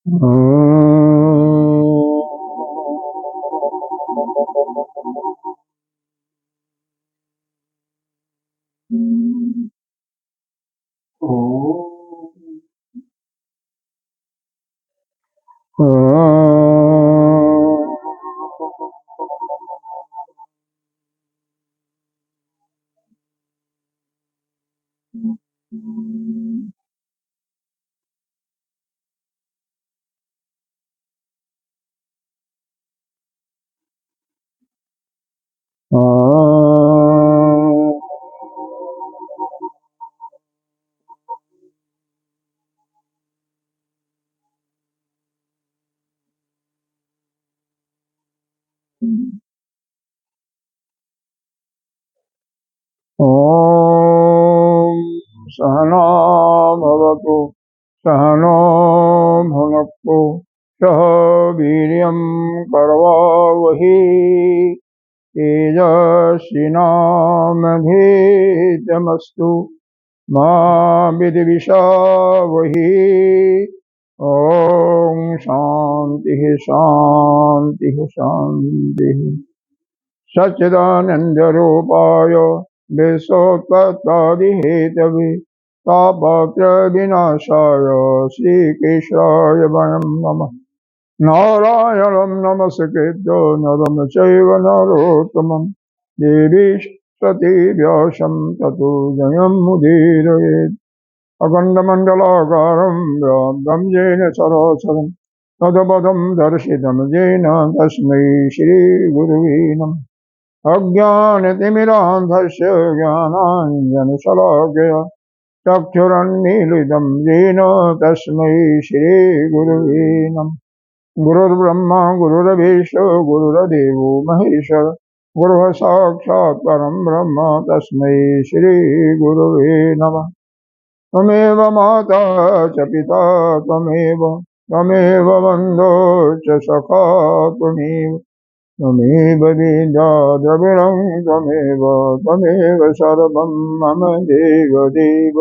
ॐ सहना भवतु सहनो भुनक्तु सह वीर्यं करवावहै तेजस्विनामधीतमस्तु मा विद्विषावहै। ॐ शान्तिः शान्तिः शान्तिः। सच्चिदानन्दरूपाय विश्वोत्पत्त्यादिहेतवे तापत्रयविनाशाय श्रीकेशवाय वयं नमः। नारायणं नमस्कृत्य नरं चैव नरोत्तमं देवी सती व्यासं ततो जयमुदीरयेत्। अखण्डमण्डलाकारं व्याप्तं येन चराचरं तत्पदं दर्शितं येन तस्मै श्रीगुरुवे नमः। अज्ञानतिमिरान्धस्य ज्ञानाञ्जनशलाकया चक्षुरुन्मीलितं येन तस्मै श्रीगुरुवे नमः। गुरुर्ब्रह्मा गुरुर्विष्णु गुरुर्देवो महेश्वर गुरुः साक्षात् परं ब्रह्म तस्मै श्रीगुरुवे नमः। त्वमेव माता च पिता त्वमेव बन्धो च सखा त्वमेव विद्या द्रविणं त्वमेव सर्वं मम देवदेव।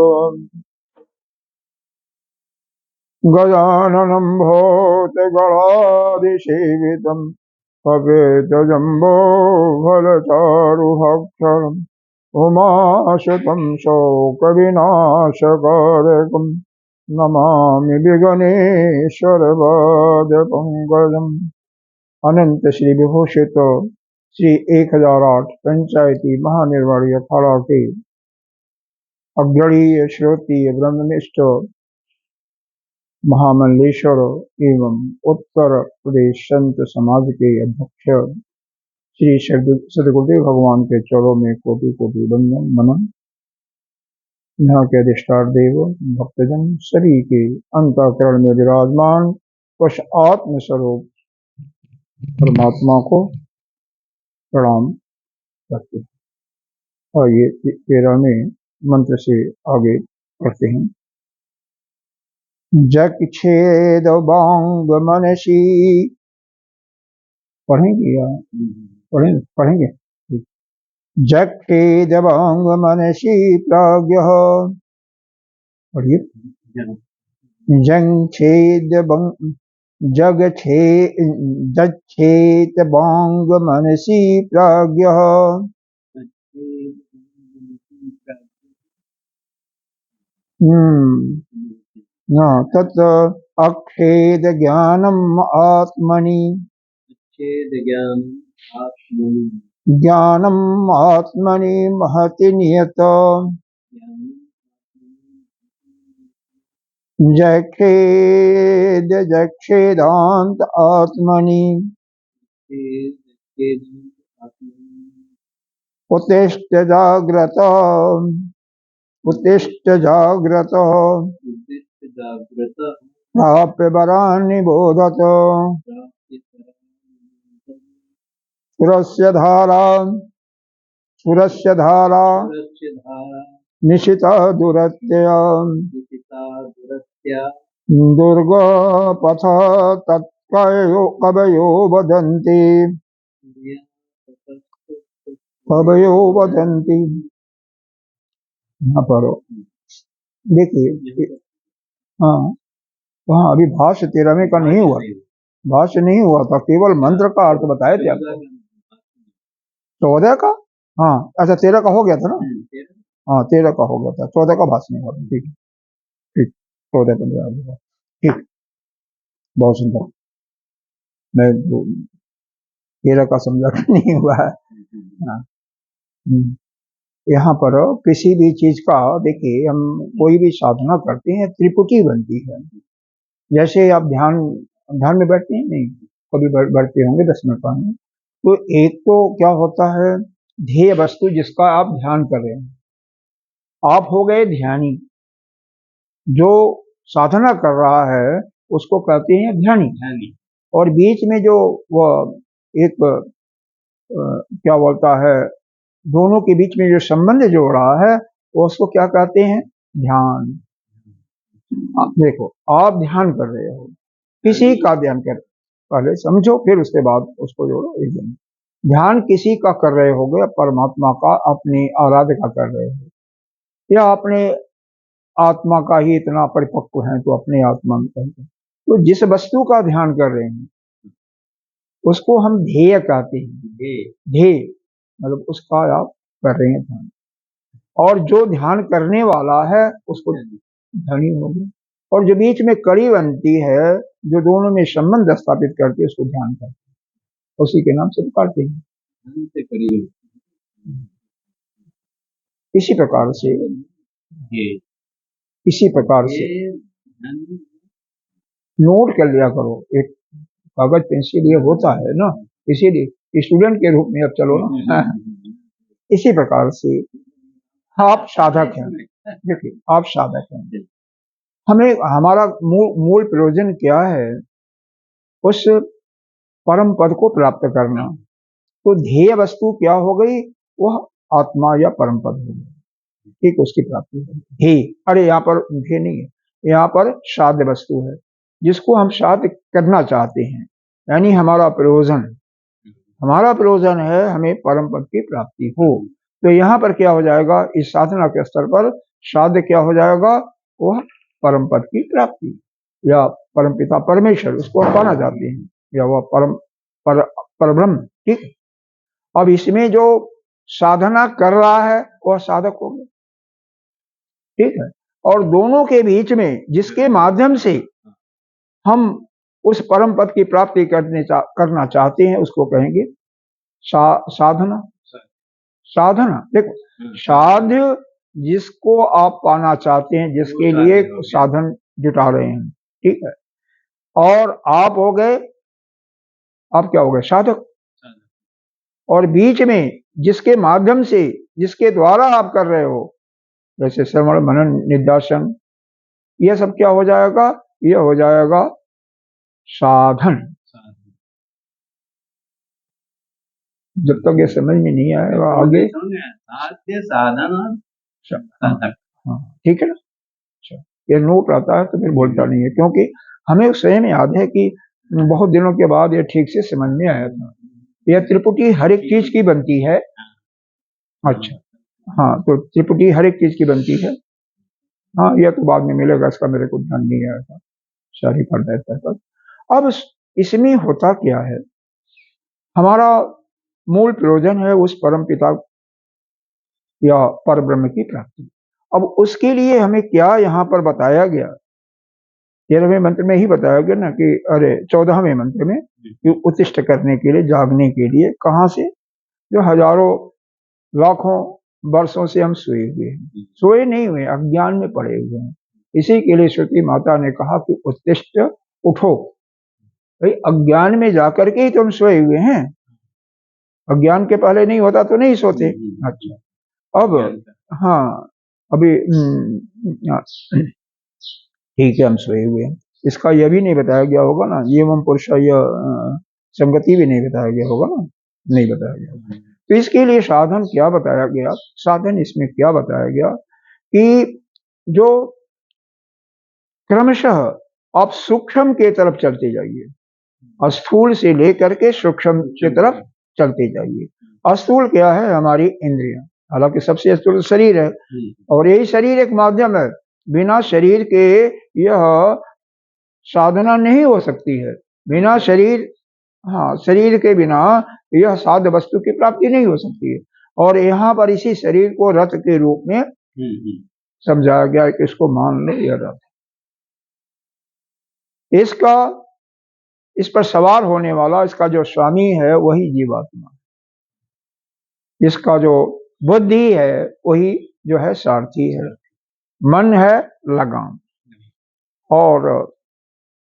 गजाननं भूतगणाधिसेवितं पपेतजम्बोफलचारुभक्षणम् उमाशतं शोकविनाशकारकं नमामि विघ्नेश्वरपादपङ्कजम्। अनंत श्री विभूषित श्री 1008 पंचायती महानिर्वाणी अखाड़ा के अग्रणीय श्रोतीय ब्रह्मनिष्ठ महामंडलेश्वर एवं उत्तर प्रदेश संत समाज के अध्यक्ष श्री सदगुरुदेव भगवान के चरणों में कोटि कोटि वंदन नमन। यहाँ के अधिष्ठान देव भक्तजन सभी के अंतःकरण में विराजमान वश आत्म स्वरूप परमात्मा को प्रणाम करते हैं। और ये 13वें मंत्र से आगे पढ़ते हैं। जग छेद बांग मनसी पढ़ेंगे या पढ़ेंगे। जग छेद बांग मनसी प्राज्ञ पढ़िए। जग छेद जच्छेत बांग मनसी प्राज्ञ तत् अक्षेद ज्ञानम आत्मनि ज्ञानम आत्मनि महति नियत जक्षेदांत आत्मनि उत्तिष्ठ जाग्रत प्राप्य वरान् बोधत सुरस्य धारा निशिता दुरत्या दुर्गा पथ कवयो वदन्ति। यहाँ पर देखिए, हाँ वहाँ अभी भाष्य 13वें का नहीं हुआ, भाष्य नहीं हुआ था, केवल मंत्र का अर्थ बताए थे आपको। 14 का, हाँ अच्छा 13 का हो गया था ना, हाँ 13 का हो गया था, 14 का भाष्य नहीं हुआ। ठीक है, ठीक, 14-15 ठीक, बहुत सुंदर। मैं 13 का समझा नहीं हुआ है। हाँ, यहाँ पर किसी भी चीज का, देखिए हम कोई भी साधना करते हैं त्रिपुटी बनती है। जैसे आप ध्यान ध्यान में बैठते हैं, नहीं कभी बैठते होंगे 10 मिनट पहले, तो एक तो क्या होता है, ध्येय वस्तु जिसका आप ध्यान कर रहे हैं, आप हो गए ध्यानी। जो साधना कर रहा है उसको कहते हैं ध्यानी। और बीच में जो वो एक क्या बोलता है, दोनों के बीच में जो संबंध जोड़ रहा है वो उसको क्या कहते हैं, ध्यान। आप देखो, आप ध्यान कर रहे हो, किसी का ध्यान कर, पहले समझो फिर उसके बाद उसको जोड़ो। एकदम ध्यान किसी का कर रहे होगे, परमात्मा का, अपनी आराध्य का कर रहे हो, या अपने आत्मा का ही इतना परिपक्व है तो अपने आत्मा में कहते हैं। तो जिस वस्तु का ध्यान कर रहे हैं उसको हम ध्येय कहते हैं। ध्येय मतलब उसका आप कर रहे हैं ध्यान, और जो ध्यान करने वाला है उसको ध्यानी हो गया। और जो बीच में कड़ी बनती है, जो दोनों में संबंध स्थापित करती है, उसको ध्यान करते हैं, उसी के नाम से पुकारते हैं। इसी प्रकार से नोट कर लिया करो, एक कागज पेंसिल ये होता है ना, इसीलिए स्टूडेंट के रूप में अब चलो ना। इसी प्रकार से आप साधक हैं, देखिए आप साधक हैं, हमें हमारा मूल प्रयोजन क्या है, उस परम पद को प्राप्त करना। तो ध्येय वस्तु क्या हो गई, वह आत्मा या परम पद हो गई, ठीक, उसकी प्राप्ति है। ध्येय, अरे यहाँ पर ध्येय नहीं है, यहाँ पर साध्य वस्तु है जिसको हम साध्य करना चाहते हैं, यानी हमारा प्रयोजन है हमें परम पद की प्राप्ति हो। तो यहाँ पर क्या हो जाएगा, इस साधना के स्तर पर साध्य क्या हो जाएगा, वह परम पद की प्राप्ति, या परम पिता परमेश्वर उसको पाना चाहते हैं, या वह परब्रह्म। ठीक, अब इसमें जो साधना कर रहा है वह साधक हो गया, ठीक है। और दोनों के बीच में जिसके माध्यम से हम उस परम पद की प्राप्ति करना चाहते हैं उसको कहेंगे साधना। देखो, साध्य जिसको आप पाना चाहते हैं, जिसके लिए साधन जुटा रहे हैं, ठीक है। और आप हो गए, आप क्या हो गए, साधक। और बीच में जिसके माध्यम से, जिसके द्वारा आप कर रहे हो, जैसे श्रवण मनन निध्यासन, यह सब क्या हो जाएगा, यह हो जाएगा साधन। जब तक ये समझ में नहीं आएगा आगे साधन, हाँ ठीक है ना। ये नोट आता है तो फिर बोलता नहीं है, क्योंकि हमें स्वयं याद है कि बहुत दिनों के बाद ये ठीक से समझ में आया था। यह त्रिपुटी हर एक चीज की बनती है। अच्छा, हाँ, तो त्रिपुटी हर एक चीज की बनती है। हाँ, यह तो बाद में मिलेगा, इसका मेरे को ध्यान नहीं आया था, सारी पर। अब इसमें होता क्या है, हमारा मूल प्रयोजन है उस परम पिता या पर ब्रह्म की प्राप्ति। अब उसके लिए हमें क्या यहाँ पर बताया गया, 13वें मंत्र में ही बताया गया ना कि, अरे 14वें मंत्र में, कि उत्तिष्ठ करने के लिए, जागने के लिए, कहाँ से, जो हजारों लाखों वर्षों से हम सोए हुए हैं, सोए नहीं हुए, अज्ञान में पड़े हुए हैं। इसी के लिए श्रुति माता ने कहा कि उत्तिष्ठ, उठो। भाई अज्ञान में जाकर के ही तो हम सोए हुए हैं, अज्ञान के पहले नहीं होता तो नहीं सोते। अच्छा, अब हाँ, अभी ठीक है, हम सोए हुए हैं, इसका यह भी नहीं बताया गया होगा ना, ये एवं पुरुष संगति भी नहीं बताया गया होगा ना, नहीं बताया गया। तो इसके लिए साधन क्या बताया गया, साधन इसमें क्या बताया गया कि जो क्रमशः आप सूक्ष्म के तरफ चलते जाइए, स्थूल से लेकर के सूक्ष्म की तरफ चलते जाइए। स्थूल क्या है, हमारी इंद्रियां, हालांकि सबसे स्थूल शरीर है, और यही शरीर एक माध्यम है, बिना शरीर के यह साधना नहीं हो सकती है बिना शरीर, हाँ, शरीर के बिना यह साध्य वस्तु की प्राप्ति नहीं हो सकती है। और यहाँ पर इसी शरीर को रथ के रूप में समझाया गया है कि इसको मान लो यह रथ। इसका, इस पर सवार होने वाला, इसका जो स्वामी है वही जीवात्मा, इसका जो बुद्धि है वही जो है सारथी है, मन है लगाम, और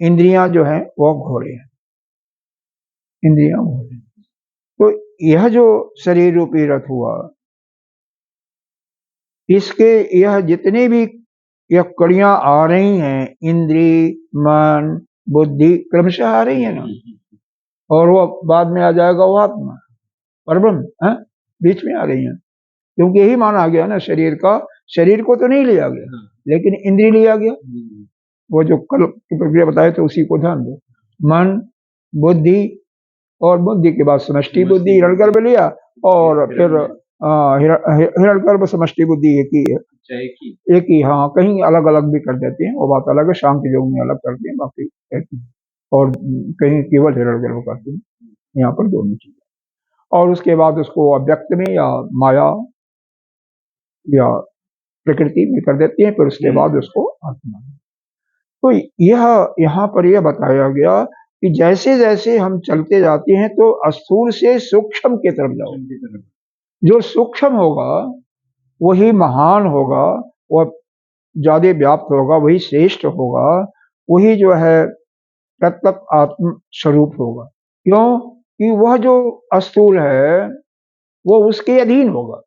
इंद्रियां जो है वो घोड़े हैं, इंद्रियां घोड़े। तो यह जो शरीर रूपी रथ हुआ, इसके यह जितने भी यह कड़ियां आ रही हैं, इंद्री, मन, बुद्धि, क्रमशः आ रही है ना, और वो बाद में आ जाएगा वो आत्मा, परब्रह्म है, बीच में आ रही है। क्योंकि यही माना गया ना शरीर का, शरीर को तो नहीं लिया गया लेकिन इंद्री लिया गया। वो जो कल की प्रक्रिया बताए थे उसी को ध्यान दो, मन, बुद्धि, और बुद्धि के बाद समष्टि बुद्धि हिरण्यगर्भ लिया, और फिर हिरण्यगर्भ समष्टि बुद्धि एक ही है, एक ही। हाँ, कहीं अलग अलग भी कर देते हैं, वो बात अलग है, शांति योग में अलग करते हैं, बाकी एक ही, और कहीं केवल हिरण्यगर्भ करते हैं, यहाँ पर दोनों चीजें। और उसके बाद उसको अव्यक्त में या माया या प्रकृति में कर देते हैं, फिर उसके बाद उसको आत्मा। तो यह यहाँ पर यह बताया गया कि जैसे जैसे हम चलते जाते हैं तो स्थूल से सूक्ष्म की तरफ जाओ, जो सूक्ष्म होगा वही महान होगा, वह ज्यादा व्याप्त होगा, वही श्रेष्ठ होगा, वही जो है प्रत्यक्ष आत्म स्वरूप होगा। क्यों कि वह जो स्थूल है वो उसके अधीन होगा,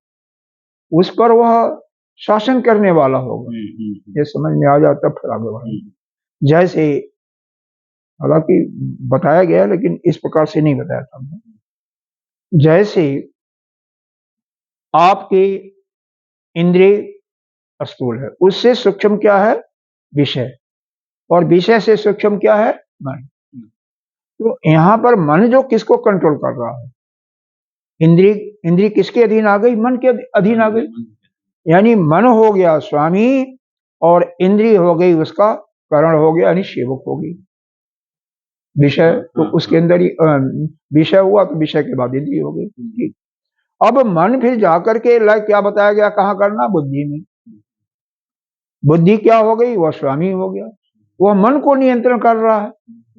उस पर वह शासन करने वाला होगा। ये समझ में आ जाता फिर आगे बढ़े। जैसे हालांकि बताया गया लेकिन इस प्रकार से नहीं बताया था, जैसे आपके इंद्रिय स्थूल है, उससे सूक्ष्म क्या है विषय, और विषय से सूक्ष्म क्या है मन। तो यहाँ पर मन जो किसको कंट्रोल कर रहा है, इंद्रिय, इंद्रिय किसके अधीन आ गई, मन के अधीन आ गई, यानी मन हो गया स्वामी और इंद्रिय हो गई उसका करण, हो गया यानी सेवक हो गई। विषय तो उसके अंदर ही विषय हुआ, तो विषय के बाद इंद्रिय हो गई। अब मन फिर जाकर के क्या बताया गया, कहाँ करना, बुद्धि में। बुद्धि क्या हो गई, वह स्वामी हो गया, वह मन को नियंत्रण कर रहा है।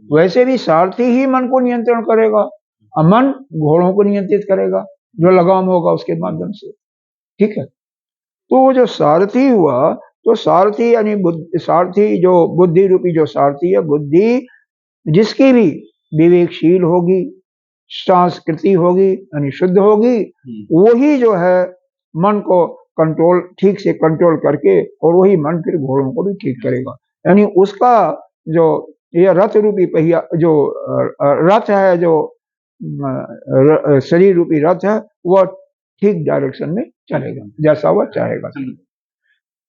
वैसे भी सारथी ही मन को नियंत्रण करेगा, मन घोड़ों को नियंत्रित करेगा, जो लगाम होगा उसके माध्यम से, ठीक है। तो वो जो सारथी हुआ, तो सारथी यानी सारथी जो बुद्धि रूपी जो सारथी है, बुद्धि जिसकी भी विवेकशील होगी, संस्कृति होगी यानी शुद्ध होगी, वही जो है मन को कंट्रोल, ठीक से कंट्रोल करके, और वही मन फिर घोड़ों को भी ठीक करेगा। यानी उसका जो यह रथ रूपी पहिया, जो रथ है, जो शरीर रूपी रथ है, वह ठीक डायरेक्शन में चलेगा जैसा वह चाहेगा।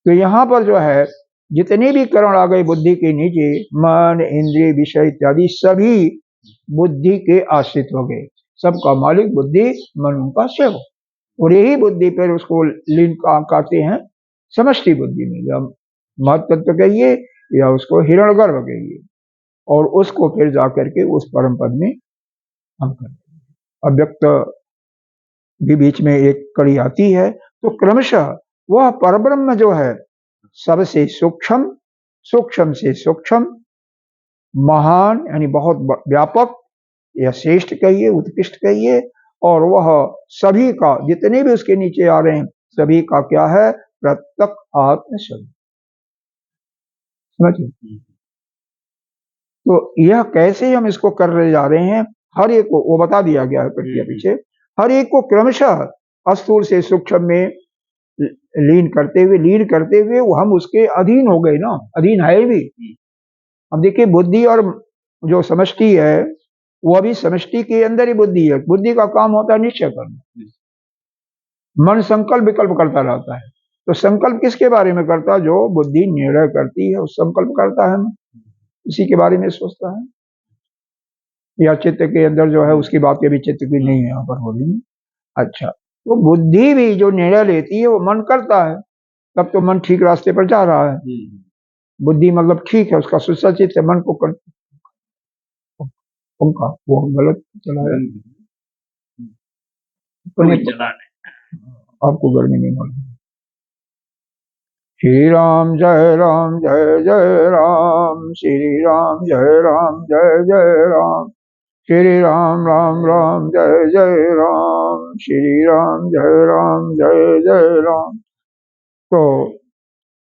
तो यहाँ पर जो है जितने भी करण आ गए बुद्धि के नीचे, मन, इंद्रिय, विषय इत्यादि सभी बुद्धि के आश्रित हो गए, सबका मालिक बुद्धि, मन उनका सेवक, और यही बुद्धि पर उसको लीन करते हैं समष्टि बुद्धि में, या महत्व तत्व कहिए या उसको हिरण्यगर्भ कहिए, और उसको फिर जाकर के उस परम पद में हम करते हैं। अव्यक्त भी बीच में एक कड़ी आती है, तो क्रमशः वह परब्रह्म जो है सबसे सूक्ष्म, सूक्ष्म से सूक्ष्म, महान यानी बहुत व्यापक, या श्रेष्ठ कहिए, उत्कृष्ट कहिए, और वह सभी का, जितने भी उसके नीचे आ रहे हैं सभी का क्या है, प्रत्यक्ष आत्म स्वरूप। समझिए, तो यह कैसे हम इसको कर रहे जा रहे हैं, हर एक को वो बता दिया गया है प्रक्रिया पीछे, हर एक को क्रमशः स्थूल से सूक्ष्म में लीन करते हुए वो हम उसके अधीन हो गए ना, अधीन है भी। अब देखिए बुद्धि और जो समष्टि है, वो अभी समष्टि के अंदर ही बुद्धि है, बुद्धि का काम होता है निश्चय करना, मन संकल्प विकल्प करता रहता है, तो संकल्प किसके बारे में करता है, जो बुद्धि निर्णय करती है उस संकल्प करता है, इसी के बारे में सोचता है, या चित्त के अंदर जो है उसकी बातें भी चित्त की नहीं है यहाँ पर हो रही। अच्छा, तो बुद्धि भी जो निर्णय लेती है वो मन करता है, तब तो मन ठीक रास्ते पर जा रहा है। बुद्धि मतलब ठीक है, उसका सुसज्जित है, मन को पंखा वो गलत चलाया, आपको गर्मी नहीं मालूम। श्री राम जय राम जय जय राम, श्री राम जय राम जय जय राम, श्री राम राम राम जय जय राम, श्री राम जय राम जय जय राम। तो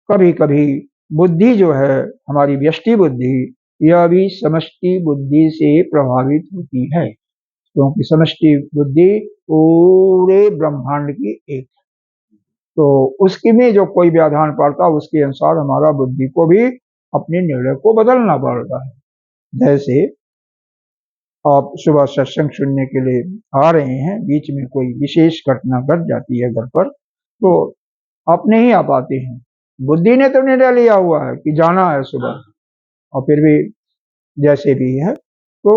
कभी कभी बुद्धि जो है हमारी व्यष्टि बुद्धि, यह भी समष्टि बुद्धि से प्रभावित होती है, क्योंकि समष्टि बुद्धि पूरे ब्रह्मांड की एक, तो उसकी में जो कोई व्याधान पड़ता उसके अनुसार हमारा बुद्धि को भी अपने निर्णय को बदलना पड़ता है। जैसे आप सुबह सत्संग सुनने के लिए आ रहे हैं, बीच में कोई विशेष घटना घट जाती है घर पर, तो आप नहीं आ पाते हैं, बुद्धि ने तो निर्णय लिया हुआ है कि जाना है सुबह, और फिर भी जैसे भी है, तो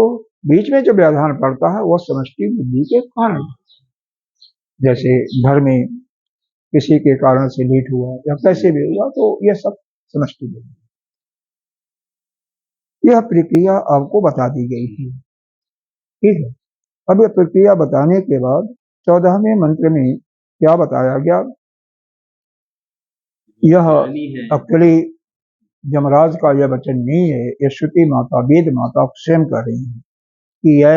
बीच में जो व्यवधान पड़ता है वह समष्टि बुद्धि के कारण, जैसे घर में किसी के कारण से लेट हुआ या कैसे भी हुआ, तो यह सब समष्टि बुद्धि। यह प्रक्रिया आपको बता दी गई थी, ठीक है। अब यह प्रक्रिया बताने के बाद 14वें मंत्र में क्या बताया गया, यह अकेले यमराज का यह वचन नहीं है, यह श्रुति माता वेद माता स्वयं कर रही है कि यह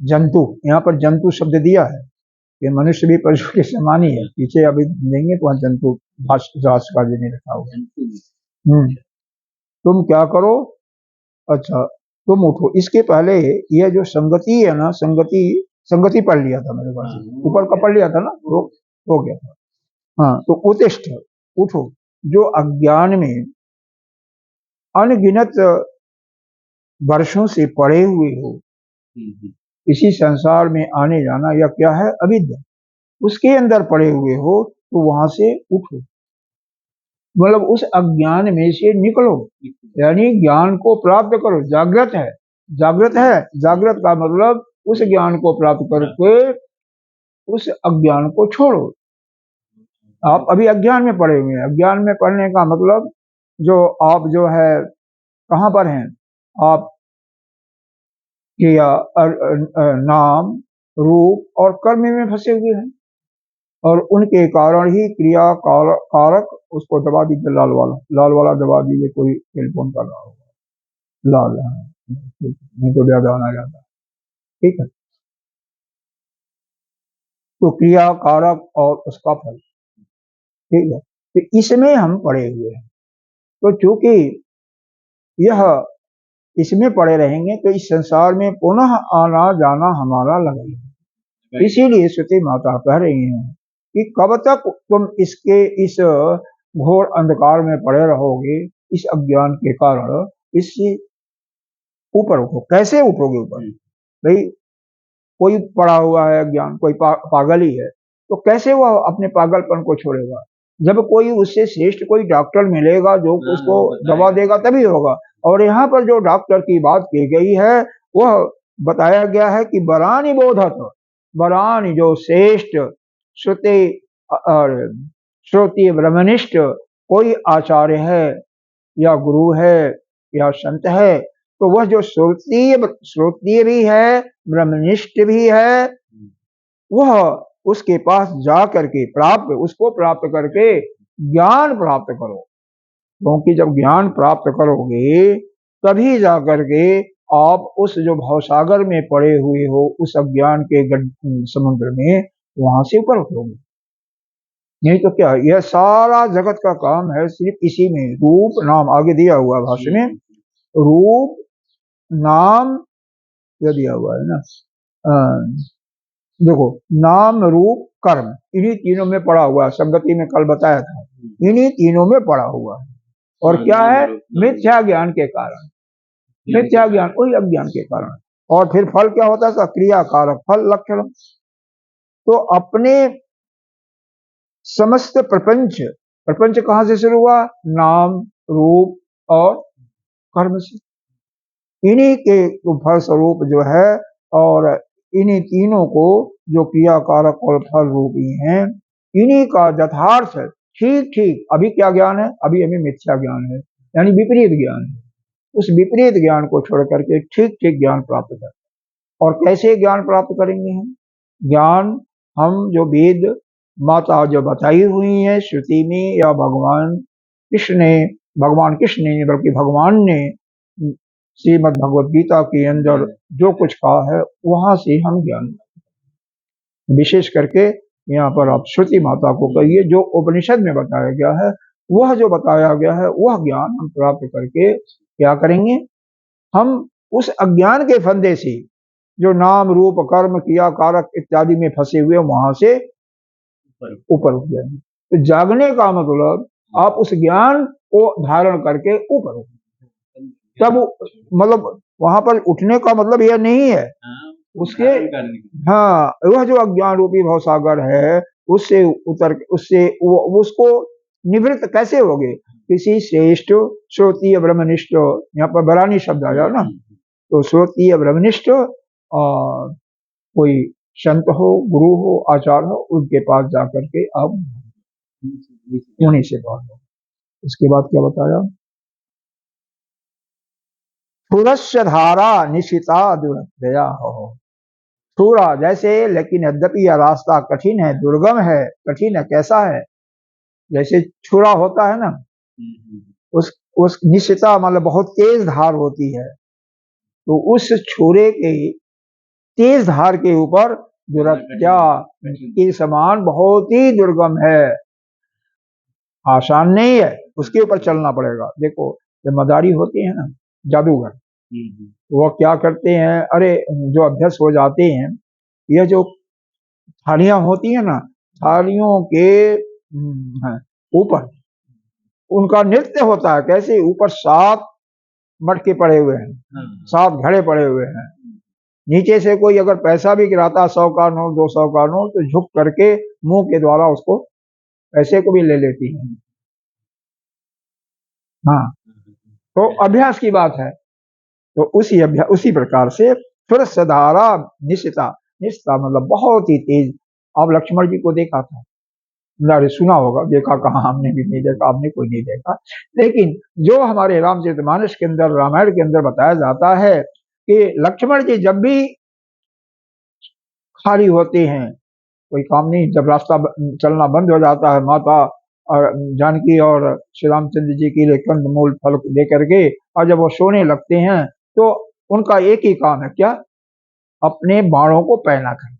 जंतु, यहाँ पर जंतु शब्द दिया है, ये मनुष्य भी पशु के समान ही है, पीछे अभी देंगे तो वहां जंतु घास का भी नहीं रखा हुआ। तुम क्या करो, अच्छा तुम उठो। इसके पहले यह जो संगति है ना, संगति पढ़ लिया था मेरे पास, ऊपर का पढ़ लिया था ना, हो गया था। हाँ, तो उत्तिष्ठ, उठो, जो अज्ञान में अनगिनत वर्षों से पड़े हुए हो, इसी संसार में आने जाना या क्या है अविद्या, उसके अंदर पड़े हुए हो, तो वहां से उठो, मतलब उस अज्ञान में से निकलो, यानी ज्ञान को प्राप्त करो। जागृत है, जागृत है, जागृत का मतलब उस ज्ञान को प्राप्त करके उस अज्ञान को छोड़ो। आप अभी अज्ञान में पड़े हुए हैं, अज्ञान में पड़ने का मतलब जो आप जो है कहाँ पर हैं, आप क्रिया नाम रूप और कर्म में फंसे हुए हैं, और उनके कारण ही क्रिया कारक, उसको दबा दीजिए, लाल वाला दबा दीजिए, कोई टेलीफोन कर रहा होगा, लाल, नहीं तो ज्यादा आना जाता, ठीक है। तो क्रिया कारक और उसका फल, ठीक है, तो इसमें हम पड़े हुए हैं, तो चूंकि यह इसमें पड़े रहेंगे तो इस संसार में पुनः आना जाना हमारा लगेगा। इसीलिए श्रुति माता कह रही हैं कि कब तक तुम इसके इस घोर अंधकार में पड़े रहोगे, इस अज्ञान के कारण, इससे ऊपर उठो। कैसे उठोगे ऊपर, भाई कोई पड़ा हुआ है अज्ञान, कोई पागल ही है, तो कैसे वह अपने पागलपन को छोड़ेगा। जब कोई उससे श्रेष्ठ कोई डॉक्टर मिलेगा जो उसको दवा देगा तभी होगा। और यहाँ पर जो डॉक्टर की बात की गई है वह बताया गया है कि बरानी बोधत, बरानी जो श्रेष्ठ श्रुति और श्रुति ब्रह्मनिष्ठ कोई आचार्य है या गुरु है या संत है, तो वह जो श्रोत्रिय भी है ब्रह्मनिष्ठ भी है, वह उसके पास जा करके उसको प्राप्त करके ज्ञान प्राप्त करो, क्योंकि जब ज्ञान प्राप्त करोगे तभी जा करके आप उस जो भवसागर में पड़े हुए हो, उस अज्ञान के समुद्र में, वहां से ऊपर उठोगे। नहीं तो क्या, यह सारा जगत का काम है सिर्फ इसी में, रूप नाम आगे दिया हुआ भाष्य में, रूप नाम यह दिया हुआ है ना, देखो नाम रूप कर्म, इन्हीं तीनों में पड़ा हुआ है, संगति में कल बताया था, इन्हीं तीनों में पड़ा हुआ है। और क्या है, मिथ्या ज्ञान के कारण, मिथ्या ज्ञान वही अज्ञान के कारण। और फिर फल क्या होता है, क्रिया कारक फल लक्षण। तो अपने समस्त प्रपंच, प्रपंच कहां से शुरू हुआ, नाम रूप और कर्म से, इन्हीं के फल स्वरूप जो है, और इन्हीं तीनों को जो क्रिया कारक और फल रूपी हैं, इन्हीं का यथार्थ ठीक ठीक अभी क्या ज्ञान है, अभी हमें मिथ्या ज्ञान है, यानी विपरीत ज्ञान है। उस विपरीत ज्ञान को छोड़ करके ठीक ठीक ज्ञान प्राप्त करें। और कैसे ज्ञान प्राप्त करेंगे हम? ज्ञान हम जो वेद माता जो बताई हुई है श्रुति में, या भगवान कृष्ण ने बल्कि भगवान ने श्रीमद् भगवद गीता के अंदर जो कुछ कहा है वहां से हम ज्ञान, विशेष करके यहाँ पर आप श्रुति माता को कहिए, जो उपनिषद में बताया गया है, वह जो बताया गया है वह ज्ञान हम प्राप्त करके क्या करेंगे? हम उस अज्ञान के फंदे से, जो नाम रूप कर्म क्रिया कारक इत्यादि में फंसे हुए, वहां से ऊपर उठ जाएंगे। तो जागने का मतलब आप उस ज्ञान को धारण करके ऊपर उठ, तब मतलब वहां पर उठने का मतलब यह नहीं है उसके, हाँ, वह जो अज्ञान रूपी भवसागर है उससे उतर, उससे उसको निवृत्त कैसे होगे? किसी श्रेष्ठ श्रोतीय ब्रह्मनिष्ठ, यहाँ पर बरानी शब्द आ जाओ ना, तो श्रोतीय ब्रह्मनिष्ठ और कोई संत हो, गुरु हो, आचार्य हो, उनके पास जाकर के आप उन्हीं से बात हो। इसके बाद क्या बताया? सूरस्य धारा निशिता दुर्दया हो। थोड़ा जैसे, लेकिन यद्यपि यह रास्ता कठिन है, दुर्गम है, कठिन है, कैसा है? जैसे छुरा होता है ना, उस निश्चिता मतलब बहुत तेज धार होती है, तो उस छुरे के तेज धार के ऊपर दुर्गत्या के समान बहुत ही दुर्गम है, आसान नहीं है, उसके ऊपर चलना पड़ेगा। देखो जब मदारी होते हैं ना, जादूगर, वो क्या करते हैं, अरे जो अभ्यस्त हो जाते हैं, यह जो थालियां होती है ना, थालियों के ऊपर उनका नृत्य होता है। कैसे? ऊपर 7 मटके पड़े हुए हैं, 7 घड़े पड़े हुए हैं, नीचे से कोई अगर पैसा भी गिराता, 100 का नोट, 200 का नोट, तो झुक करके मुंह के द्वारा उसको पैसे को भी ले लेती है। हाँ, तो अभ्यास की बात है। तो उसी प्रकार से फिर सधारा निशिता, निशिता मतलब बहुत ही तेज। आप लक्ष्मण जी को देखा था, अरे सुना होगा, देखा कहाँ, हमने भी नहीं देखा, आपने कोई नहीं देखा, लेकिन जो हमारे रामचरितमानस के अंदर, रामायण के अंदर बताया जाता है कि लक्ष्मण जी जब भी खाली होते हैं, कोई काम नहीं, जब रास्ता चलना बंद हो जाता है, माता और जानकी और श्री रामचंद्र जी के लिए कंद मूल फल दे करके, और जब वो सोने लगते हैं, तो उनका एक ही काम है, क्या? अपने बाणों को पहना कर।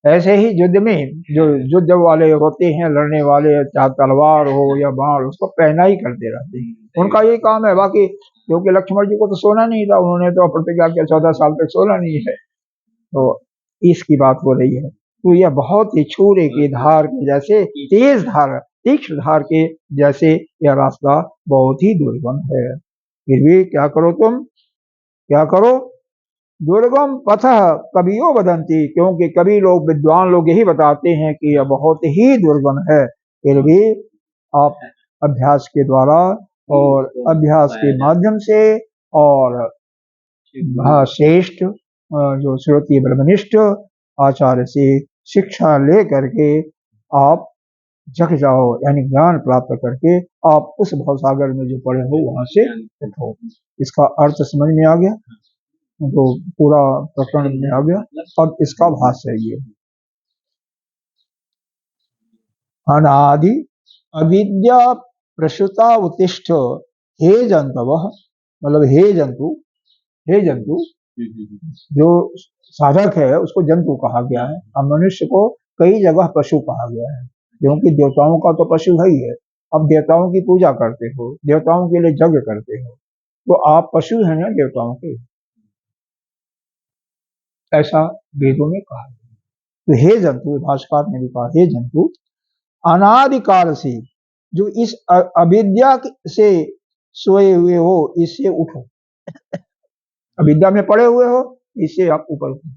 ऐसे ही युद्ध में जो युद्ध वाले होते हैं, लड़ने वाले, चाहे तलवार हो या बाण, उसको पहना ही करते रहते हैं, उनका यही काम है। बाकी क्योंकि लक्ष्मण जी को तो सोना नहीं था, उन्होंने तो प्रतिज्ञा किया 14 साल तक सोना नहीं है, तो इसकी बात हो रही है। तो यह बहुत ही छुरे की धार के जैसे, तेज धार, तीक्ष्ण धार के जैसे यह रास्ता बहुत ही दुर्गम है। फिर भी क्या करो तुम, क्या करो? दुर्गम पथ कवियों बदंती, क्योंकि कवि लोग, विद्वान लोग यही बताते हैं कि यह बहुत ही दुर्गम है। फिर भी आप अभ्यास के द्वारा और अभ्यास के माध्यम से और श्रेष्ठ जो श्रोतीय ब्रह्मनिष्ठ आचार्य से शिक्षा ले करके आप जग जाओ, यानी ज्ञान प्राप्त करके आप उस भवसागर में जो पड़े हो वहां से उठो। इसका अर्थ समझ में आ गया? तो पूरा प्रकरण में आ गया। अब इसका भाष्य है ये, अनादि अविद्या प्रसुता उत्तिष्ठ हे जंतवः, मतलब हे जंतु, जो साधक है उसको जंतु कहा गया है, और मनुष्य को कई जगह पशु कहा गया है, क्योंकि देवताओं का तो पशु है ही है। अब देवताओं की पूजा करते हो, देवताओं के लिए यज्ञ करते हो, तो आप पशु हैं ना देवताओं के, ऐसा वेदों में कहा। तो हे जंतु, भाष्यकार ने भी कहा, हे जंतु, अनादिकाल से जो इस अविद्या से सोए हुए हो, इससे उठो। अविद्या में पड़े हुए हो, इससे आप ऊपर उठो।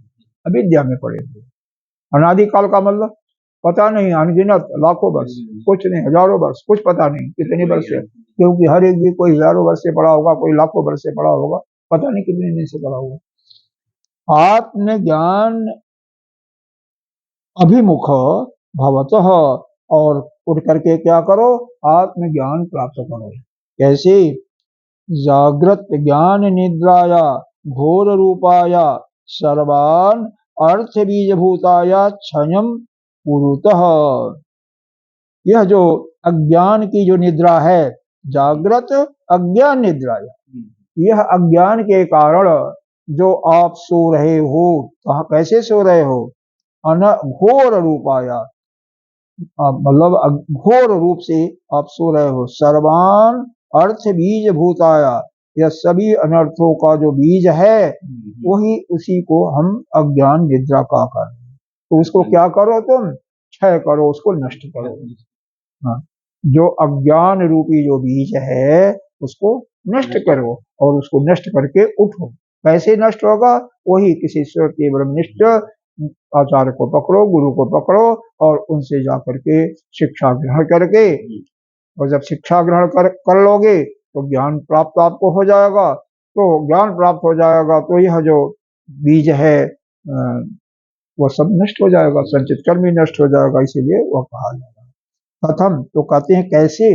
अविद्या में पड़े हुए, अनादिकाल का मतलब पता नहीं, अनगिनत लाखों वर्ष, कुछ नहीं, हजारों वर्ष, कुछ पता नहीं कितने वर्ष है, क्योंकि हर एक भी कोई हजारों वर्ष से पड़ा होगा, कोई लाखों वर्ष से पड़ा होगा, पता नहीं कितने दिन से पड़ा होगा। आत्मज्ञान अभिमुख भवतः और उठ करके क्या करो, आत्मज्ञान प्राप्त करो। कैसे? जागृत ज्ञान निद्राया घोर रूपाया सर्वान अर्थ बीजभूताया क्षयम पुरुतः। यह जो अज्ञान की जो निद्रा है, जागृत अज्ञान निद्रा, यह अज्ञान के कारण जो आप सो रहे हो, कहा कैसे सो रहे हो? घोर रूपाया, मतलब घोर रूप से आप सो रहे हो। सर्वान अर्थ बीज भूताया, यह सभी अनर्थों का जो बीज है वही, उसी को हम अज्ञान निद्रा का कर। तो उसको क्या करो तुम? क्षय करो, उसको नष्ट करो। हाँ, जो अज्ञान रूपी जो बीज है उसको नष्ट करो और उसको नष्ट करके उठो। कैसे नष्ट होगा? वही किसी श्रुति ब्रह्मनिष्ठ आचार्य को पकड़ो, गुरु को पकड़ो और उनसे जाकर के शिक्षा ग्रहण करके, और जब शिक्षा ग्रहण कर लोगे तो ज्ञान प्राप्त आपको हो जाएगा। तो ज्ञान प्राप्त हो जाएगा तो यह जो बीज है वो सब नष्ट हो जाएगा, संचित कर्म भी नष्ट हो जाएगा। इसीलिए वह कहा जाएगा। कथम, तो कहते हैं कैसे?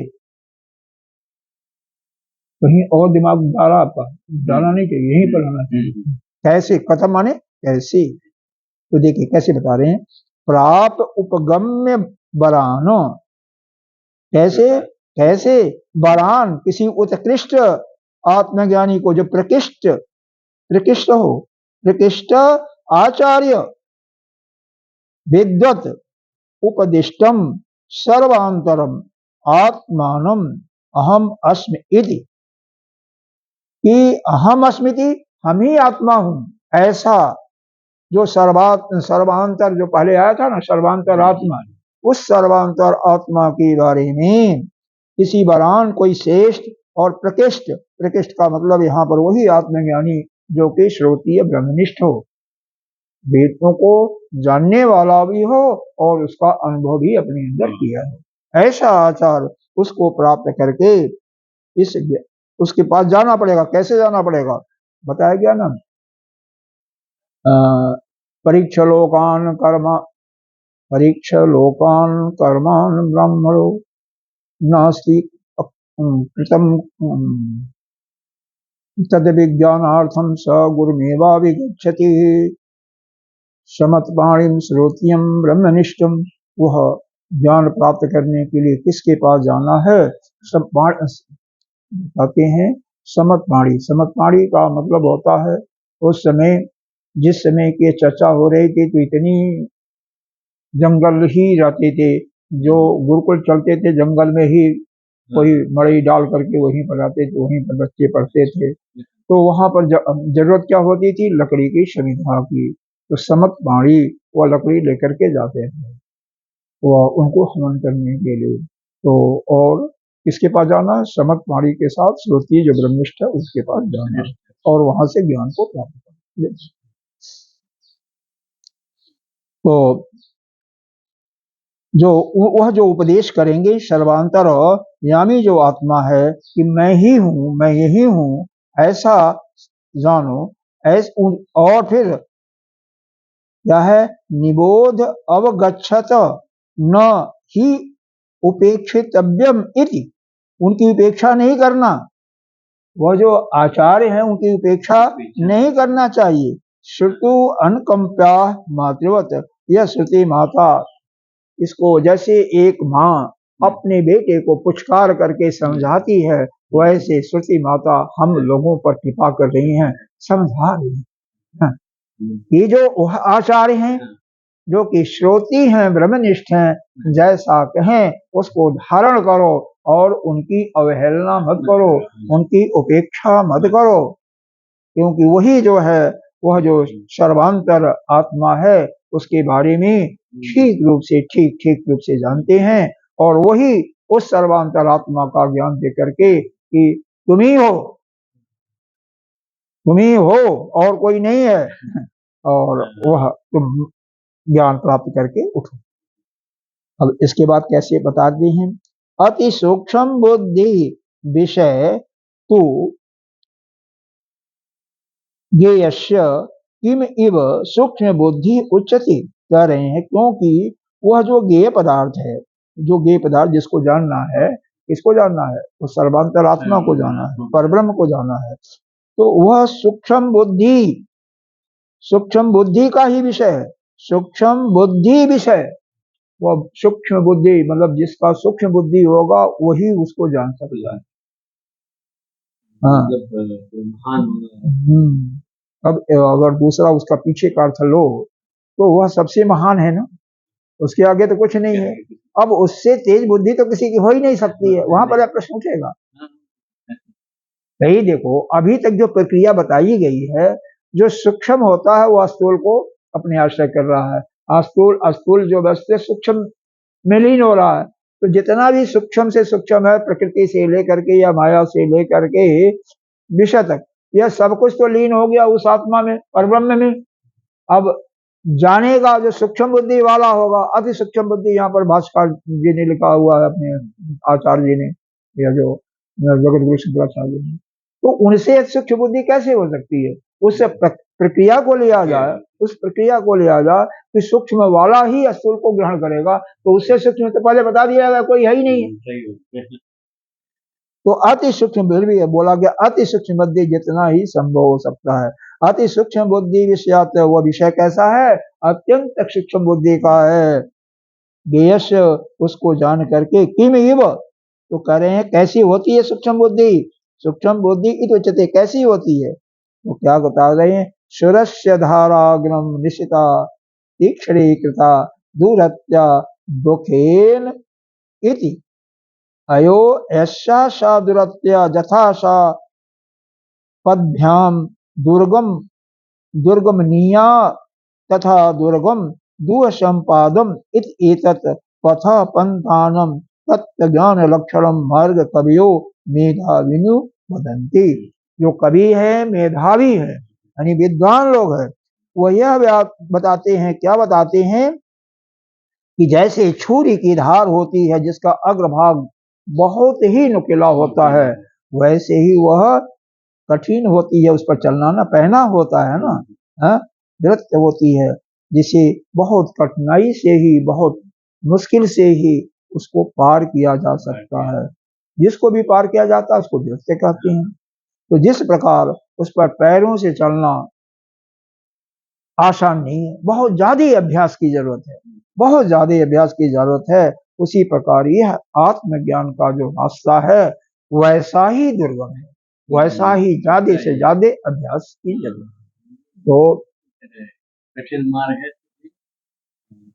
कहीं और दिमाग डाला आपका, डालना नहीं चाहिए, यहीं पर रहना चाहिए। कैसे? कथम माने कैसे। तो देखिए कैसे बता रहे हैं। प्राप्त उपगम्य बरान, कैसे? कैसे? बरान, किसी उत्कृष्ट आत्मज्ञानी को, जो प्रकृष्ट प्रकृष्ट हो, प्रकृष्ट आचार्य विद्वत उपदिष्टम सर्वांतरम आत्मानम अहम अस्मि इति, कि अहम अस्मिति, हम ही आत्मा हूं, ऐसा जो सर्वांतर जो पहले आया था ना, सर्वांतर आत्मा, उस सर्वांतर आत्मा के बारे में किसी बरान, कोई श्रेष्ठ और प्रकृष्ट, प्रकृष्ट का मतलब यहाँ पर वही आत्मज्ञानी जो कि श्रोतीय ब्रह्मनिष्ठ हो, वेदों को जानने वाला भी हो और उसका अनुभव भी अपने अंदर किया है, ऐसा आचार उसको प्राप्त करके इस उसके पास जाना पड़ेगा। कैसे जाना पड़ेगा? बताया गया ना, परीक्षा लोकान कर्मान ब्रह्मणो नास्ति कृतम तद विज्ञानार्थम स गुरुमेवा विगच्छति। समत्पाणिम श्रोतियम ब्रह्मनिष्ठम, वह ज्ञान प्राप्त करने के लिए किसके पास जाना है? सब कहते हैं समत्पाणी। समत्पाणी का मतलब होता है, उस समय जिस समय की चर्चा हो रही थी तो इतनी जंगल ही रहते थे, जो गुरुकुल चलते थे जंगल में ही, कोई मड़ई डाल करके वहीं पर रहते थे, वहीं पर बच्चे पढ़ते थे। तो वहां पर जरूरत क्या होती थी? लकड़ी की सुविधा की। तो समत्पाणी वह लकड़ी लेकर के जाते थे वह उनको हवन करने के लिए। तो और किसके पास जाना? समत्पाणी के साथ श्रोतीय जो ब्रह्मनिष्ठ है उसके पास जाना और वहां से ज्ञान को प्राप्त करना। तो जो वह जो उपदेश करेंगे सर्वांतर यामी जो आत्मा है कि मैं ही हूं, मैं यही हूं, ऐसा जानो। और फिर क्या है? निबोध अवगच्छत न ही उपेक्षितव्यम इति, उनकी उपेक्षा नहीं करना। वह जो आचार्य हैं उनकी उपेक्षा नहीं करना चाहिए। श्रुतु अनुकंप्या मातृवत, यह श्रुति माता, इसको जैसे एक माँ अपने बेटे को पुचकार करके समझाती है, वैसे श्रुति माता हम लोगों पर कृपा कर रही हैं, समझा रही हैं। ये जो वह आचार्य हैं जो कि श्रोती हैं, ब्रह्मनिष्ठ हैं, जैसा कहें उसको धारण करो और उनकी अवहेलना मत करो, उनकी उपेक्षा मत करो, क्योंकि वही जो है वह जो सर्वांतर आत्मा है उसके बारे में ठीक रूप से जानते हैं और वही उस सर्वांतर आत्मा का ज्ञान दे करके कि तुम ही हो और कोई नहीं है, और वह तुम ज्ञान प्राप्त करके उठो। अब इसके बाद कैसे बताते हैं? अति सूक्ष्म बुद्धि विषय तु ज्ञेयस्य किम इव सूक्ष्म बुद्धि उच्यते, कह रहे हैं क्योंकि वह जो ज्ञेय पदार्थ है जो ज्ञेय पदार्थ जिसको जानना है, किसको जानना है? वो सर्वांतर आत्मा को जाना है, परब्रह्म को जाना है। तो वह सूक्ष्म बुद्धि का ही विषय है, सूक्ष्म बुद्धि विषय। वह सूक्ष्म बुद्धि मतलब जिसका सूक्ष्म बुद्धि होगा वही उसको जान सकता है। हाँ। अब अगर दूसरा उसका पीछे का अर्थ लो तो वह सबसे महान है ना, उसके आगे तो कुछ नहीं है। अब उससे तेज बुद्धि तो किसी की हो ही नहीं सकती है, वहां पर प्रश्न उठेगा। यही देखो, अभी तक जो प्रक्रिया बताई गई है, जो सूक्ष्म होता है वो स्थूल को अपने आश्रय कर रहा है, स्थूल जो वस्तु सूक्ष्म में लीन हो रहा है। तो जितना भी सूक्ष्म से सूक्ष्म है, प्रकृति से लेकर के या माया से लेकर के विषय तक, यह सब कुछ तो लीन हो गया उस आत्मा में, परब्रह्म में। अब जानेगा जो सूक्ष्म बुद्धि वाला होगा, अति सूक्ष्म बुद्धि, यहाँ पर भास्कर जी ने लिखा हुआ है अपने आचार्य जी ने, या जो जगत गुरु शंकराचार्य जी ने, तो उनसे सूक्ष्म बुद्धि कैसे हो सकती है? उस प्रक्रिया को लिया जाए, उस प्रक्रिया को लिया जाए कि सूक्ष्म वाला ही स्थूल को ग्रहण करेगा, तो उससे सूक्ष्म तो पहले बता दिया गया कोई है ही नहीं है। तो अति सूक्ष्म भी है, बोला गया अति सूक्ष्म बुद्धि जितना ही संभव हो सकता है। अति सूक्ष्म बुद्धि विषयात, वह विषय कैसा है? अत्यंत सूक्ष्म बुद्धि का है। गेयश, उसको जान करके किम इव, तो कह रहे हैं कैसी होती है सूक्ष्म बुद्धि? सूक्ष्म बुद्धि इत उच्यते, कैसी होती है? तो क्या बता रहे हैं? सुरस्य धाराग्रम निशिता तीक्ष्णीकृता दूरत्या दुखेन इति अयो ऐसा सा दुरत्या जथा सा पदभ्याम दुर्गमनीया तथा दुर्गम दूह संपादम इत एतत् पथ पंथानम तत्व ज्ञान लक्षणम मार्ग कवियो मेधाविनु वदंती। जो कवि है, मेधावी है, यानी विद्वान लोग है, वह यह बताते हैं, क्या बताते हैं कि जैसे छुरी की धार होती है जिसका अग्रभाग बहुत ही नुकीला होता है, वैसे ही वह कठिन होती है, उस पर चलना ना, पहना होता है ना, नृत्य होती है, जिसे बहुत कठिनाई से ही, बहुत मुश्किल से ही उसको पार किया जा सकता है। जिसको भी पार किया जाता है उसको नृत्य कहते हैं। तो जिस प्रकार उस पर पैरों से चलना आसान नहीं है, बहुत ज्यादा अभ्यास की जरूरत है, बहुत ज्यादा अभ्यास की जरूरत है। उसी प्रकार यह आत्मज्ञान का जो रास्ता है वैसा ही दुर्गम है, वैसा ही ज्यादा से ज्यादा अभ्यास की जरूरत है। तो कठिन मार्ग है,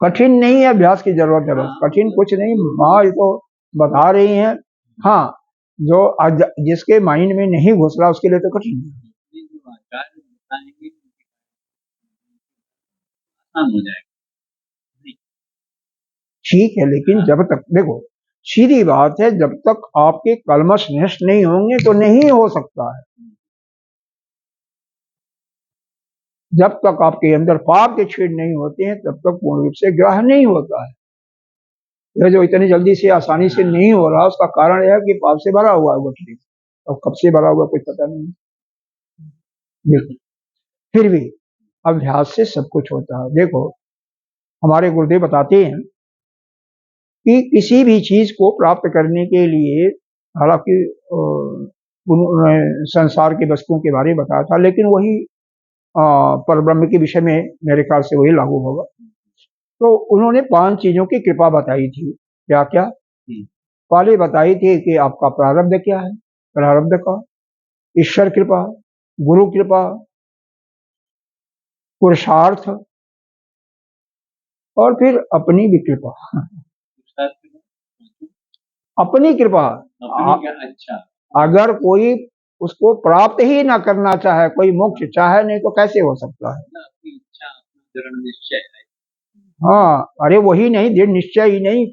कठिन नहीं है, अभ्यास की जरूरत है बस, कठिन कुछ नहीं। माँ ये तो बता रही हैं, हाँ, जो जिसके माइंड में नहीं घुस रहा उसके लिए तो कठिन है, हो जाएगा। ठीक है, लेकिन जब तक देखो, सीधी बात है, जब तक आपके कलमश नष्ट नहीं होंगे तो नहीं हो सकता है। जब तक आपके अंदर पाप के छेद नहीं होते हैं तब तक पूर्ण रूप से ग्रहण नहीं होता है। यह जो इतनी जल्दी से आसानी से नहीं हो रहा, उसका कारण यह है कि पाप से भरा हुआ है वो शरीर, और कब से भरा हुआ कुछ पता नहीं। फिर भी अभ्यास से सब कुछ होता है। देखो, हमारे गुरुदेव बताते हैं कि किसी भी चीज को प्राप्त करने के लिए, हालांकि उन्होंने संसार की वस्तुओं के बारे में बताया था, लेकिन वही परब्रह्म के विषय में मेरे ख्याल से वही लागू होगा। तो उन्होंने 5 चीजों की कृपा बताई थी। क्या क्या? पहले बताई थी कि आपका प्रारब्ध क्या है, प्रारब्ध का, ईश्वर कृपा, गुरु कृपा, पुरुषार्थ, और फिर अपनी भी कृपा। अपनी कृपा, अच्छा, अगर कोई उसको प्राप्त ही ना करना चाहे, कोई मोक्ष चाहे नहीं, तो कैसे हो सकता है? हाँ, अरे वही नहीं, दृढ़ निश्चय ही नहीं,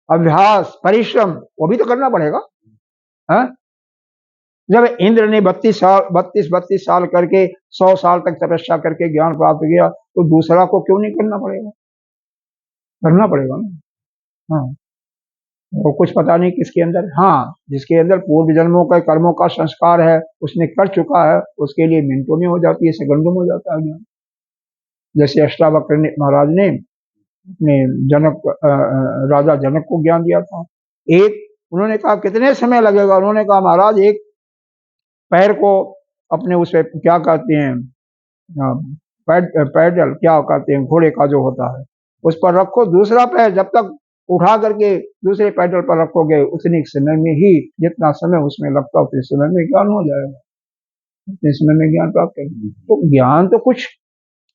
अभ्यास, परिश्रम, वो भी तो करना पड़ेगा। है? जब इंद्र ने 32 साल करके 100 साल तक तपस्या करके ज्ञान प्राप्त किया, तो दूसरा को क्यों नहीं करना पड़ेगा? करना पड़ेगा ना। हाँ, वो कुछ पता नहीं किसके अंदर, हाँ, जिसके अंदर पूर्व जन्मों के कर्मों का संस्कार है, उसने कर चुका है, उसके लिए मिनटों में हो जाती है, सेकंडों में हो जाता है ज्ञान। जैसे अष्टावक्र महाराज ने अपने जनक राजा जनक को ज्ञान दिया था। एक उन्होंने कहा कितने समय लगेगा, उन्होंने कहा महाराज एक पैर को अपने उस पे क्या कहते हैं, पैडल क्या कहते हैं घोड़े का जो होता है, उस पर रखो, दूसरा पैर जब तक उठा करके दूसरे पैडल पर रखोगे उतने समय में ही जितना समय उसमें लगता उतने समय में ज्ञान हो जाएगा, उतने समय में ज्ञान प्राप्त करेंगे। तो ज्ञान तो कुछ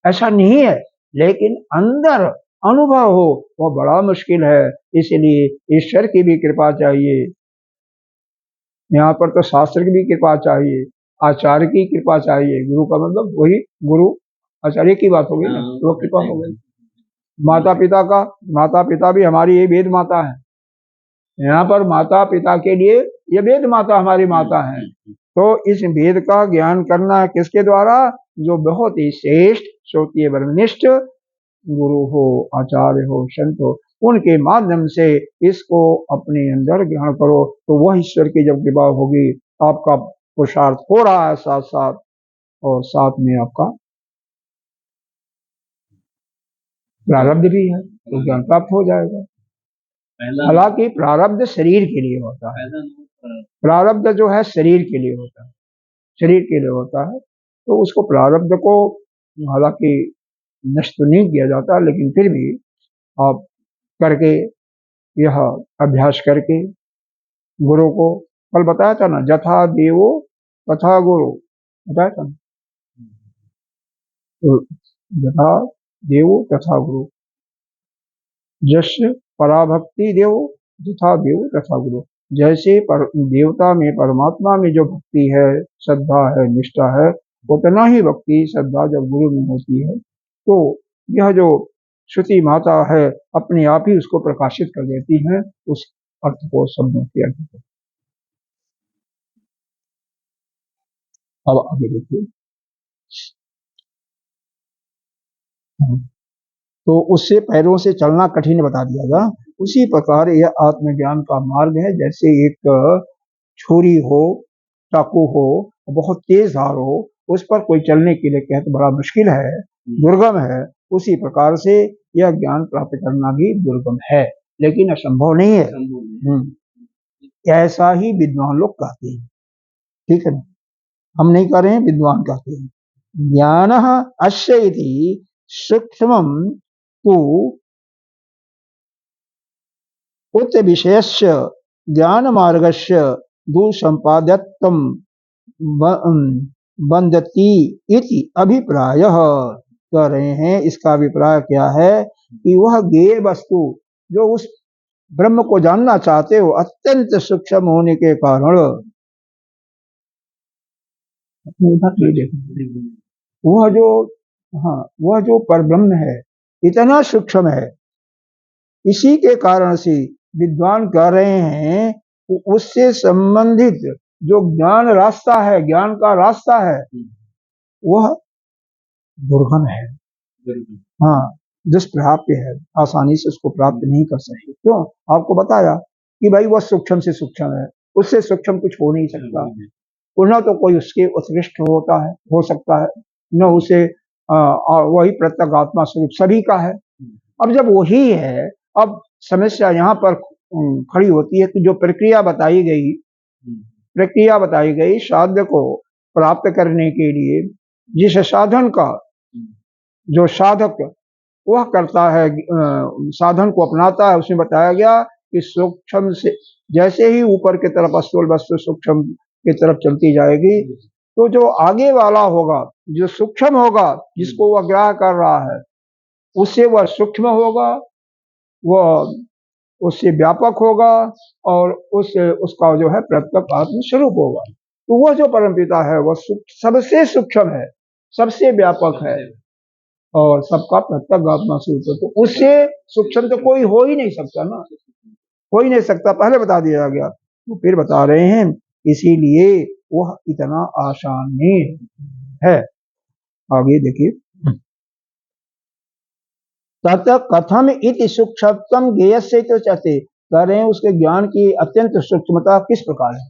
ऐसा नहीं है, लेकिन अंदर अनुभव हो वो बड़ा मुश्किल है। इसलिए ईश्वर की भी कृपा चाहिए, यहाँ पर तो शास्त्र की भी कृपा चाहिए, आचार्य की कृपा चाहिए। गुरु का मतलब वही गुरु आचार्य की बात होगी ना, वो कृपा हो गई। माता पिता का, माता पिता भी हमारी ये वेद माता है, यहाँ पर माता पिता के लिए ये वेद माता हमारी माता है। तो इस वेद का ज्ञान करना है किसके द्वारा, जो बहुत ही श्रेष्ठ श्रोतीय ब्रह्मनिष्ठ गुरु हो, आचार्य हो, संत हो, उनके माध्यम से इसको अपने अंदर ग्रहण करो। तो वह ईश्वर की जब कृपा होगी, आपका पुरुषार्थ हो रहा है साथ साथ, और साथ में आपका प्रारब्ध भी है, तो ज्ञान प्राप्त हो जाएगा। हालांकि प्रारब्ध शरीर के लिए होता है, प्रारब्ध जो है शरीर के लिए होता है, शरीर के लिए होता है। तो उसको प्रारब्ध को हालांकि नष्ट तो नहीं किया जाता, लेकिन फिर भी आप करके यह अभ्यास करके गुरु को, कल बताया था ना, जथा देवो तथा गुरु बताया था ना, तो जथा देवो तथा गुरु, जस्य पराभक्ति देवो तथा देवो तथा गुरु। जैसे देवता में, परमात्मा में जो भक्ति है, श्रद्धा है, निष्ठा है, उतना ही भक्ति श्रद्धा जब गुरु में होती है तो यह जो श्रुति माता है अपने आप ही उसको प्रकाशित कर देती है, उस अर्थ को शब्दों के अर्थ को। अब आगे देखिए, तो उससे पैरों से चलना कठिन बता दिया गया। उसी प्रकार यह आत्मज्ञान का मार्ग है। जैसे एक छुरी हो, चाकू हो, बहुत तेज धार हो, उस पर कोई चलने के लिए कहे तो बड़ा मुश्किल है, दुर्गम है, उसी प्रकार से यह ज्ञान प्राप्त करना भी दुर्गम है, लेकिन असंभव नहीं है। ऐसा ही विद्वान लोग कहते हैं, ठीक है ना, हम नहीं कह रहे हैं, विद्वान कहते हैं। ज्ञान अस्य इति सूक्ष्मं तु उत विषयस्य ज्ञान मार्गस्य दुसंपाद्यत्वं बंधति इति अभिप्रायः कह रहे हैं। इसका अभिप्राय क्या है कि वह ज्ञेय वस्तु जो उस ब्रह्म को जानना चाहते हो अत्यंत सूक्ष्म होने के कारण, वह जो, हाँ, वह जो परब्रह्म है इतना सूक्ष्म है, इसी के कारण से विद्वान कह रहे हैं कि उससे संबंधित जो ज्ञान रास्ता है, ज्ञान का रास्ता है, वह दुर्गम है, हाँ, दुष्प्राप्य है, आसानी से उसको प्राप्त नहीं कर सकते। क्यों? आपको बताया कि भाई वह सूक्ष्म से सूक्ष्म है, उससे सूक्ष्म कुछ हो नहीं सकता। न तो कोई उसके उत्कृष्ट होता है, हो सकता है, न उसे वही प्रत्यगात्मा स्वरूप सभी का है। अब जब वही है, अब समस्या यहाँ पर खड़ी होती है कि जो प्रक्रिया बताई गई साध्य को प्राप्त करने के लिए, जिस साधन का जो साधक वह करता है, साधन को अपनाता है, उसमें बताया गया कि सूक्ष्म से जैसे ही ऊपर की तरफ स्थूल वस्तु सूक्ष्म की तरफ चलती जाएगी, तो जो आगे वाला होगा, जो सूक्ष्म होगा, जिसको वह ग्राह्य कर रहा है, उससे वह सूक्ष्म होगा, वह उससे व्यापक होगा, और उसका जो है प्रत्यक्ष आत्म स्वरूप होगा। तो वह जो परमपिता है वह सबसे सूक्ष्म है, सबसे व्यापक है, और सबका प्रत्यक्ष आत्मा स्वरूप है। तो उससे सूक्ष्म तो कोई हो ही नहीं सकता ना, हो ही नहीं सकता, पहले बता दिया गया। तो फिर बता रहे हैं, इसीलिए वह इतना आसान नहीं है। आगे देखिए, तत कथम इति सूक्ष्मतम ज्ञेय से तो चाहते कह रहे हैं, उसके ज्ञान की अत्यंत सूक्ष्मता किस प्रकार है।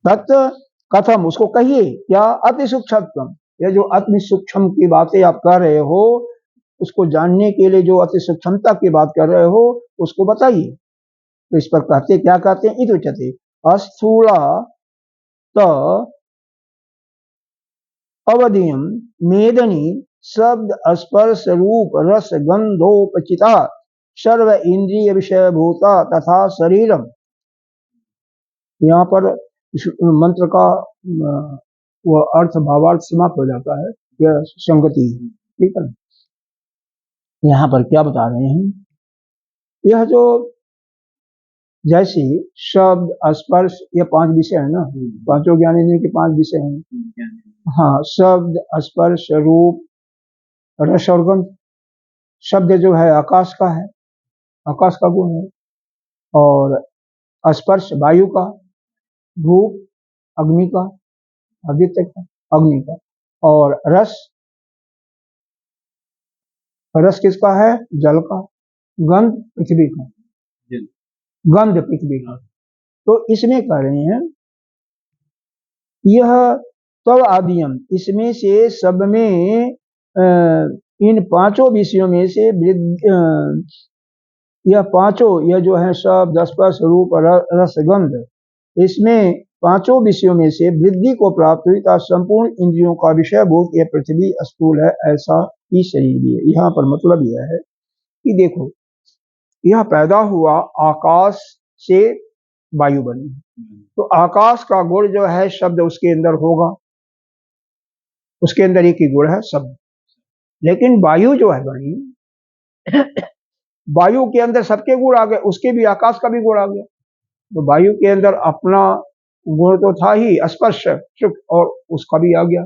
तत् कथम, उसको कहिए क्या, अति सूक्ष्मतम, ये जो अति सूक्ष्म की बातें आप कह रहे हो, उसको जानने के लिए जो अति सूक्ष्मता की बात कर रहे हो उसको बताइए। तो इस पर कहते क्या कहते हैं, इति उच्यते अस्थूला त अवधियम मेदनी शब्द स्पर्श रूप रस गंधोपचिता सर्व इंद्रिय विषय भूता तथा शरीरम। यहाँ पर इस मंत्र का वह अर्थ भावार्थ समाप्त हो जाता है, यह संगति है, ठीक है। यहाँ पर क्या बता रहे हैं, यह जो जैसे शब्द स्पर्श ये 5 विषय है ना, पांचों ज्ञानेंद्रिय के 5 विषय हैं। हाँ, शब्द स्पर्श रूप रस और गंध। शब्द जो है आकाश का है, आकाश का गुण है, और स्पर्श वायु का, धूप अग्नि का, आदित्य का, अग्नि का, और रस किसका है, जल का, गंध पृथ्वी का, गंध पृथ्वी का। तो इसमें कह रहे हैं यह तव आदियम, इसमें से सब में इन 5 विषयों में से यह 5 यह जो है शब्द स्पर्श रूप रस गंध, इसमें 5 विषयों में से वृद्धि को प्राप्त हुई था संपूर्ण इंद्रियों का विषय भूत यह पृथ्वी स्थूल है, ऐसा ही शरीर भी है। यहाँ पर मतलब यह है कि देखो, यह पैदा हुआ आकाश से वायु बनी, तो आकाश का गुण जो है शब्द उसके अंदर होगा, उसके अंदर एक ही गुण है शब्द। लेकिन वायु जो है बनी, वायु के अंदर सबके गुण आ गए, उसके भी आकाश का भी गुण आ गया। तो वायु के अंदर अपना गुण तो था ही स्पर्श सुख, और उसका भी आ गया।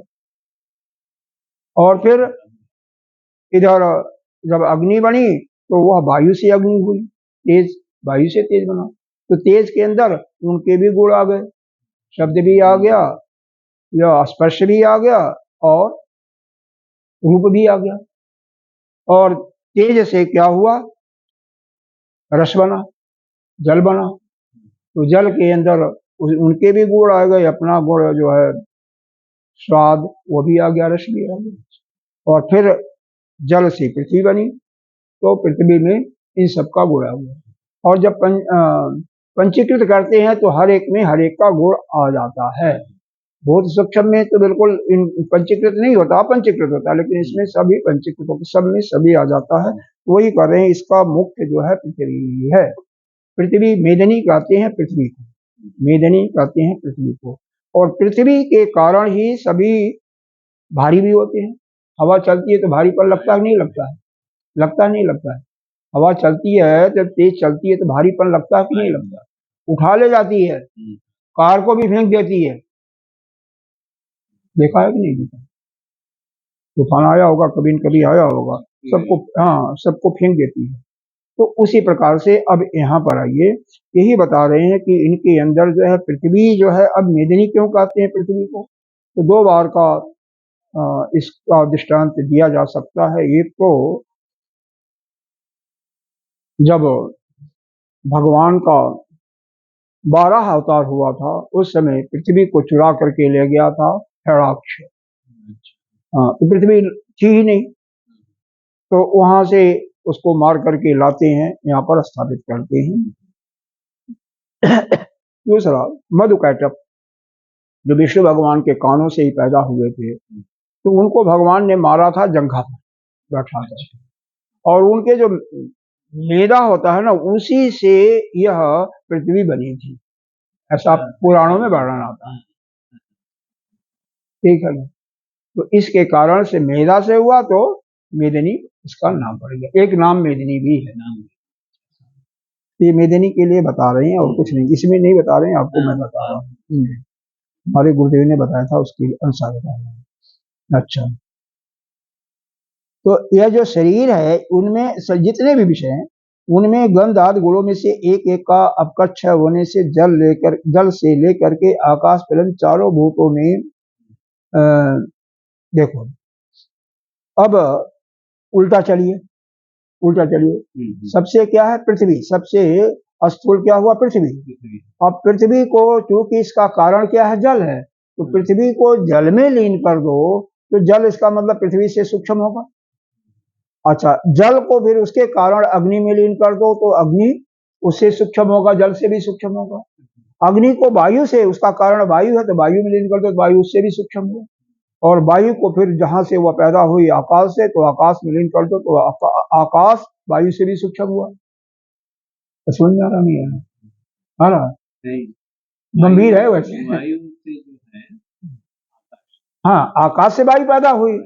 और फिर इधर जब अग्नि बनी तो वह वायु से अग्नि हुई, तेज वायु से तेज बना, तो तेज के अंदर उनके भी गुण आ गए, शब्द भी आ गया, या स्पर्श भी आ गया, और रूप भी आ गया। और तेज से क्या हुआ, रस बना, जल बना, तो जल के अंदर उनके भी गुण आ गए, अपना गुण जो है स्वाद वो भी आ गया, रस भी आ गया। और फिर जल से पृथ्वी बनी, तो पृथ्वी में इन सब का गुण आ गया। और जब पंचीकृत करते हैं तो हर एक में हर एक का गुण आ जाता है। बहुत सूक्ष्म में तो बिल्कुल पंचीकृत नहीं होता, पंचीकृत होता है, लेकिन इसमें सभी पंचीकृत होते, सब में सभी आ जाता है। वही कर रहे हैं, इसका मुख्य जो है पृथ्वी है। पृथ्वी मेदनी कहते हैं पृथ्वी को, मेदनी कहते हैं पृथ्वी को। और पृथ्वी के कारण ही सभी भारी भी होते हैं। हवा चलती है तो भारीपन लगता है, नहीं लगता है, लगता नहीं लगता है। हवा चलती है, जब तेज चलती है तो भारीपन लगता है कि नहीं लगता है, उठा ले जाती है, कार को भी फेंक देती है, देखा है कि नहीं देखा, तूफान आया होगा, कभी न कभी आया होगा, सबको, हाँ, सबको फेंक देती है। तो उसी प्रकार से अब यहाँ पर आइए, यही बता रहे हैं कि इनके अंदर जो है पृथ्वी जो है, अब मेदिनी क्यों कहते हैं पृथ्वी को, तो 2 बार का इसका दृष्टांत दिया जा सकता है। एक तो जब भगवान का 12 अवतार हुआ था, उस समय पृथ्वी को चुरा करके ले गया था हिरण्याक्ष। हाँ, तो पृथ्वी थी ही नहीं, तो वहां से उसको मार करके लाते हैं, यहाँ पर स्थापित करते हैं। दूसरा मधुकैटभ, जो विष्णु भगवान के कानों से ही पैदा हुए थे, तो उनको भगवान ने मारा था जंघा पर बैठा था, और उनके जो मेदा होता है ना, उसी से यह पृथ्वी बनी थी, ऐसा पुराणों में वर्णन आता है, ठीक है ना। तो इसके कारण से मेदा से हुआ, तो मेदिनी इसका नाम पड़ गया। एक नाम मेदिनी भी है, ये मेदिनी के लिए बता रहे हैं, और कुछ नहीं, इसमें नहीं बता रहे हैं, आपको मैं बता रहा हूँ, हमारे गुरुदेव ने बताया था, उसके अनुसार बता रहे हैं। अच्छा, तो यह जो शरीर है, उनमें जितने भी विषय हैं, उनमें गंध आदि गुणों में से एक एक का अपकक्ष होने से जल से लेकर के आकाश पर्यंत चारों भूतों में देखो, अब उल्टा चलिए, सबसे क्या है, पृथ्वी, सबसे स्थूल क्या हुआ, पृथ्वी। अब पृथ्वी को, चूंकि इसका कारण क्या है, जल है, तो पृथ्वी को जल में लीन कर दो, तो जल इसका मतलब पृथ्वी से सूक्ष्म होगा, अच्छा, जल को फिर उसके कारण अग्नि में लीन कर दो तो अग्नि उससे सूक्ष्म होगा, जल से भी सूक्ष्म होगा। अग्नि को वायु से, उसका कारण वायु है तो वायु में लीन कर दो तो वायु उससे भी सूक्ष्म होगा। और वायु को फिर जहां से वह पैदा हुई आकाश से, तो आकाश में लीन कर दो तो आकाश वायु से भी सूक्ष्म हुआ। तो समझ में आ रहा नहीं है ना? गंभीर है वैसे। वायु से जो है, हाँ, आकाश से वायु पैदा हुई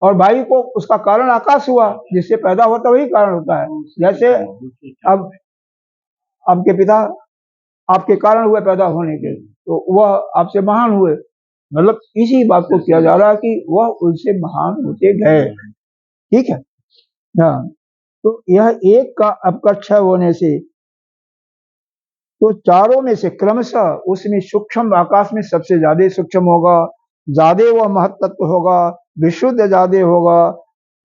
और वायु को उसका कारण आकाश हुआ, जिससे पैदा होता वही कारण होता है। जैसे अब आपके पिता आपके कारण हुए पैदा होने के, तो वह आपसे महान हुए, मतलब इसी बात को किया जा रहा है कि वह उनसे महान होते गए। ठीक है। हाँ, तो यह एक का अपकक्ष होने से तो चारों में से क्रमशः उसमें सूक्ष्म आकाश में सबसे ज्यादा सूक्ष्म होगा, ज्यादा वह महत्त्व होगा, विशुद्ध ज्यादा होगा,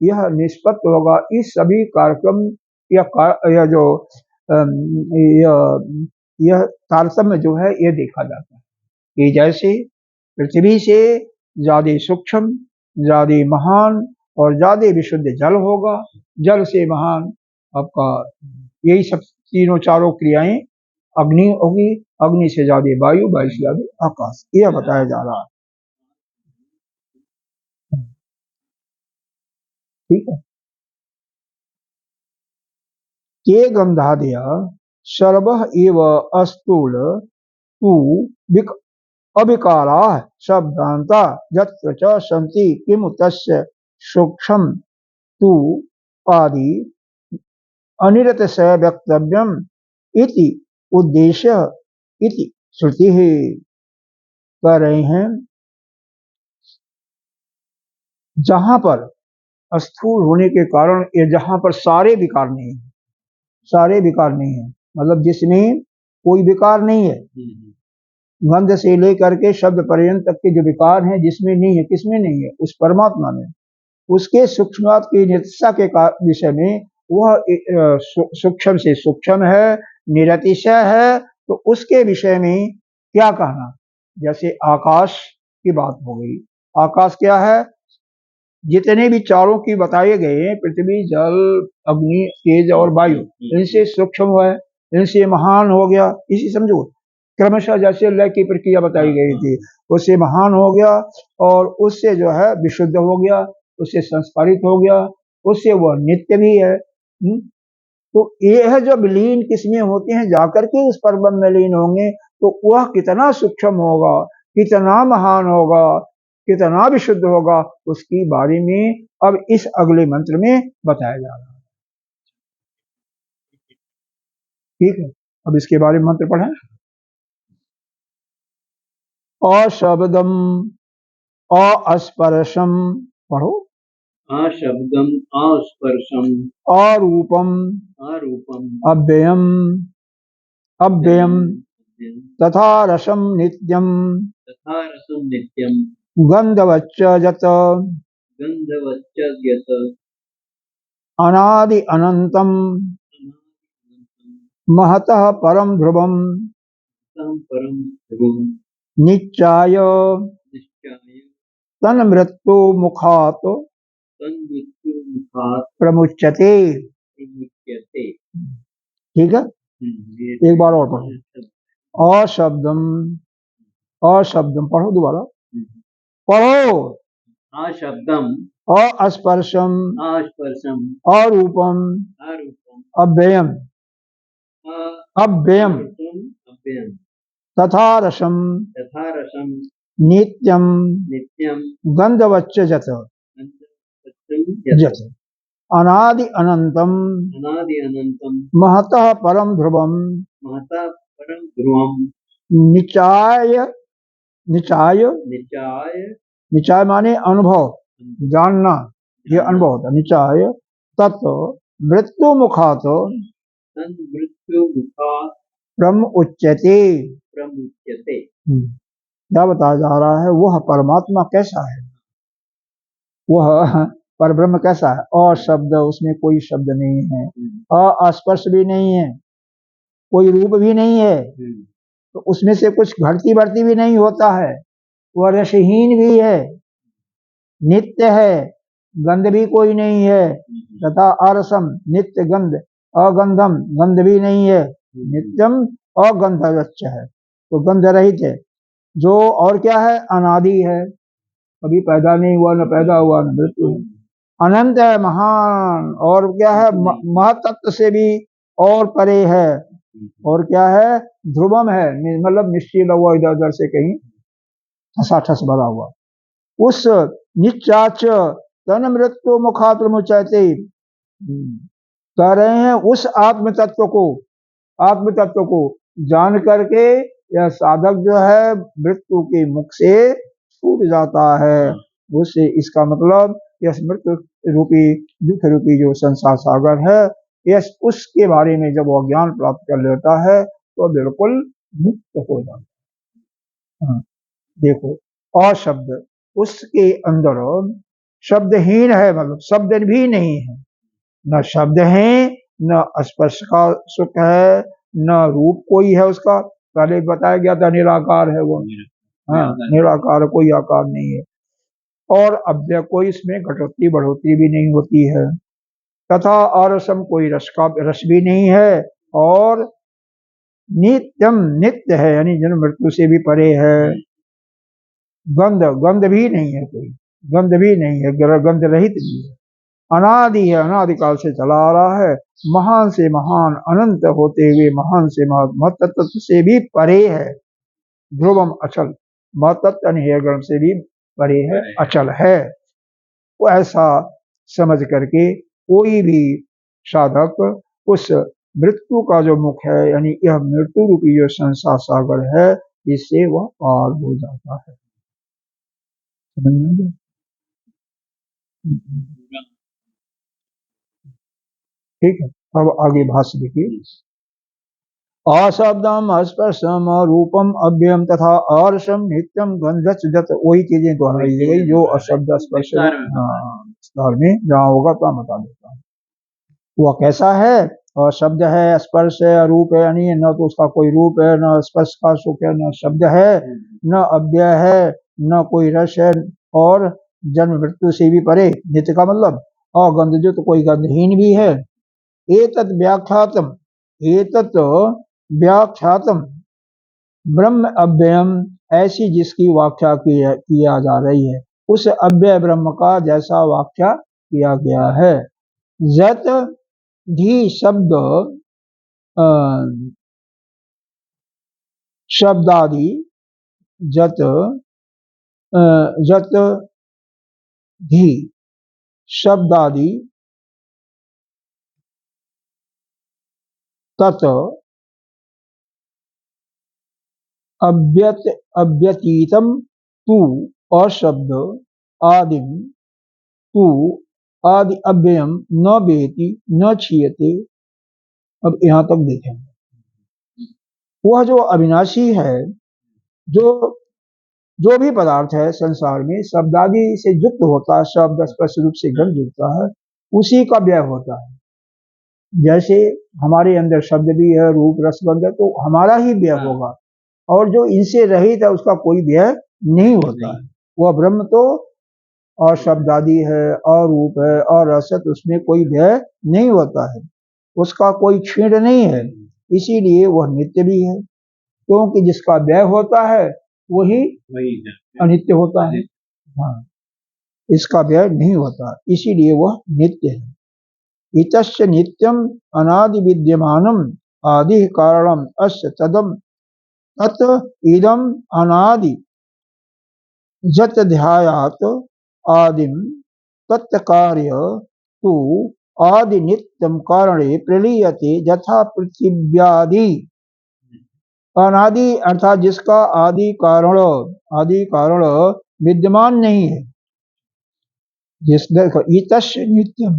यह निष्पत्ति होगा। इस सभी कार्यक्रम यह जो यह तारतम्य जो है ये देखा जाता है कि जैसे पृथ्वी से ज्यादा सूक्ष्म, ज्यादा महान और ज्यादा विशुद्ध जल होगा, जल से महान आपका यही सब तीनों चारों क्रियाएं अग्नि होगी, अग्नि से ज्यादा वायु, वायु से ज्यादा आकाश, यह बताया जा रहा है। ठीक है। के गंधादय सर्व एव अस्तूल तू अविकारा शब्दांता यत्र च सन्ति किमु तस्य सूक्ष्म तू आदि अनिरत से वक्तव्यम इति उद्देश्य इति श्रुति है। कह रहे हैं जहां पर स्थूल होने के कारण ये जहां पर सारे विकार नहीं है, सारे विकार नहीं है, मतलब जिसमें कोई विकार नहीं है, गंध से लेकर के शब्द पर्यंत तक के जो विकार हैं जिसमें नहीं है, किसमें नहीं है? उस परमात्मा में। उसके सूक्ष्मात की नित्यता के विषय में वह सूक्ष्म से सूक्ष्म है, निरतिशय है, तो उसके विषय में क्या कहना? जैसे आकाश की बात हो गई, आकाश क्या है? जितने भी चारों की बताए गए, पृथ्वी, जल, अग्नि, तेज और वायु, इनसे सूक्ष्म है, इनसे महान हो गया, इसी समझो क्रमशः जैसे लय की प्रक्रिया बताई गई थी, उससे महान हो गया और उससे जो है विशुद्ध हो गया, उससे संस्कारित हो गया, उससे वह नित्य भी है। तो यह जब लीन किसमें होते हैं, जाकर के उस परब्रह्म में लीन होंगे, तो वह कितना सूक्ष्म होगा, कितना महान होगा, कितना विशुद्ध होगा, उसकी बारे में अब इस अगले मंत्र में बताया जा रहा है। ठीक है, अब इसके बारे में मंत्र पढ़ें। अशब्दम अस्पर्शम, पढ़ो। अशब्दम अस्पर्शम अरूपम अरूपम अव्ययम अव्ययम तथा रसम नित्यम गंधवच्च यत् अनादि अनंतम महतः परम ध्रुवम नित्याय तन्मृत्यु मुखात् प्रमुच्यते। ठीक है, एक बार और पढ़ो। अशब्दम, अशब्दम पढ़ो, दोबारा पढ़ो। अशब्दम अस्पर्शम अस्पर्शम अरूपम अव्ययम अव्ययम तथा रसम नित्यम गंधवच्च यत् अनादि अनंतम महतः परम ध्रुवम निचाय निचाय निचाय माने अनुभव, जानना, ये अनुभव होता है। निचाय तत्व मृत्यु मुखात ब्रह्म उच्यते। क्या बताया जा रहा है? वह परमात्मा कैसा है, वह परब्रह्म कैसा है? अशब्द, उसमें कोई शब्द नहीं है, अस्पर्श भी नहीं है, कोई रूप भी नहीं है, तो उसमें से कुछ घटती बढ़ती भी नहीं होता है, वह रसहीन भी है, नित्य है, गंध भी कोई नहीं है। तथा अरसम नित्य गंध, अगंधम गंध भी नहीं है। नित्यम अगंधवच्च है, तो गंध रहित है। जो और क्या है, अनादि है, कभी पैदा नहीं हुआ, न पैदा हुआ, न मृत्यु है। अनंत है, महान, और क्या है, महतत्व से भी और परे है। और क्या है, ध्रुवम है, मतलब निश्चल हुआ, इधर उधर से कहीं ठसाठस भरा हुआ। उस निचाच तन मृत्यु मुखात्र मुचैते, कह रहे हैं उस आत्म तत्व को, आत्म तत्व को जान करके यह साधक जो है मृत्यु के मुख से छूट जाता है। उससे इसका मतलब यह मृत्यु रूपी, दुख रूपी जो संसार सागर है, यह उसके बारे में जब वह ज्ञान प्राप्त कर लेता है तो बिल्कुल मुक्त हो जाता है। हाँ, देखो, अशब्द उसके अंदर शब्दहीन है, मतलब शब्द भी नहीं है, न शब्द है, न स्पर्श का सुख है, न रूप कोई है उसका। पहले बताया गया था निराकार है वो। हाँ, निराकार, कोई आकार नहीं है। और अव्यय, कोई इसमें घटोत्तरी बढ़ोतरी भी नहीं होती है। तथा अरसम, कोई रस का रस भी नहीं है। और नित्यम, नित्य है, यानी जन्म मृत्यु से भी परे है। गंध, गंध भी नहीं है, कोई गंध भी नहीं है, गंध रहित भी है। अनादि है, अनादिकाल से चला आ रहा है। महान से महान, अनंत होते हुए महान से महत्तत्व से भी परे है। ध्रुवम अचल, महत्तत्व ग्रंथ से भी परे है, अचल है। वो ऐसा समझ करके कोई भी साधक उस मृत्यु का जो मुख है, यानी यह मृत्यु रूपी जो संसार सागर है, इससे वह पार हो जाता है। समझ में गया? ठीक है, अब आगे भाष्य देखिए। अशब्दम स्पर्शम रूपम अव्ययम तथा अर्शम नित्यम गंधच जत, वही चीजें दोहराई गई जो अशब्द स्पर्श में जहाँ होगा तो बता देता हूँ। वह कैसा है, शब्द है, स्पर्श है, रूप है, यानी न तो उसका कोई रूप है, न स्पर्श का सुख है, न शब्द है, न अव्यय है, न कोई रस है, और जन्म मृत्यु से भी परे। नित्य का मतलब अगंध, जो तो कोई गंधहीन भी है। एतत् व्याख्यातम, एतत् व्याख्यातम ब्रह्म अव्ययम, ऐसी जिसकी व्याख्या किया जा रही है, उस अव्यय ब्रह्म का जैसा व्याख्या किया गया है। जत धी शब्द, शब्दादि, जत जत धी शब्दादि तत् अव्यतीतम तू अशब्द आदिम तू आदि अव्ययम न वेति न क्षीयते। अब यहाँ तक देखेंगे, वह जो अविनाशी है, जो भी पदार्थ है संसार में शब्दादि से युक्त होता है, शब्द स्पर्श रूप से गंध जुड़ता है, उसी का व्यय होता है। जैसे हमारे अंदर शब्द भी है, रूप रस गंध है, तो हमारा ही व्यय होगा, और जो इनसे रहित है उसका कोई व्यय नहीं होता है। वह ब्रह्म तो और शब्दादि है, और रूप है, और रस है, तो उसमें कोई व्यय नहीं होता है, उसका कोई क्षीण नहीं है। इसीलिए वह नित्य भी है, क्योंकि जिसका व्यय होता है वही अनित्य होता है। हाँ, इसका व्यय नहीं होता, इसीलिए वह नित्य है। इतस्य नित्यम अनादि विद्यमानम आदि कारणम अस्य तदम तत् इदम अनादि जत ध्यायात आदिम तत्कार्य तु आदि नित्यम कारणे प्रलीयते यथा पृथिव्यादि। अनादि अर्थात जिसका आदि कारण विद्यमान नहीं है। जिस देखो, इतस्य नित्यम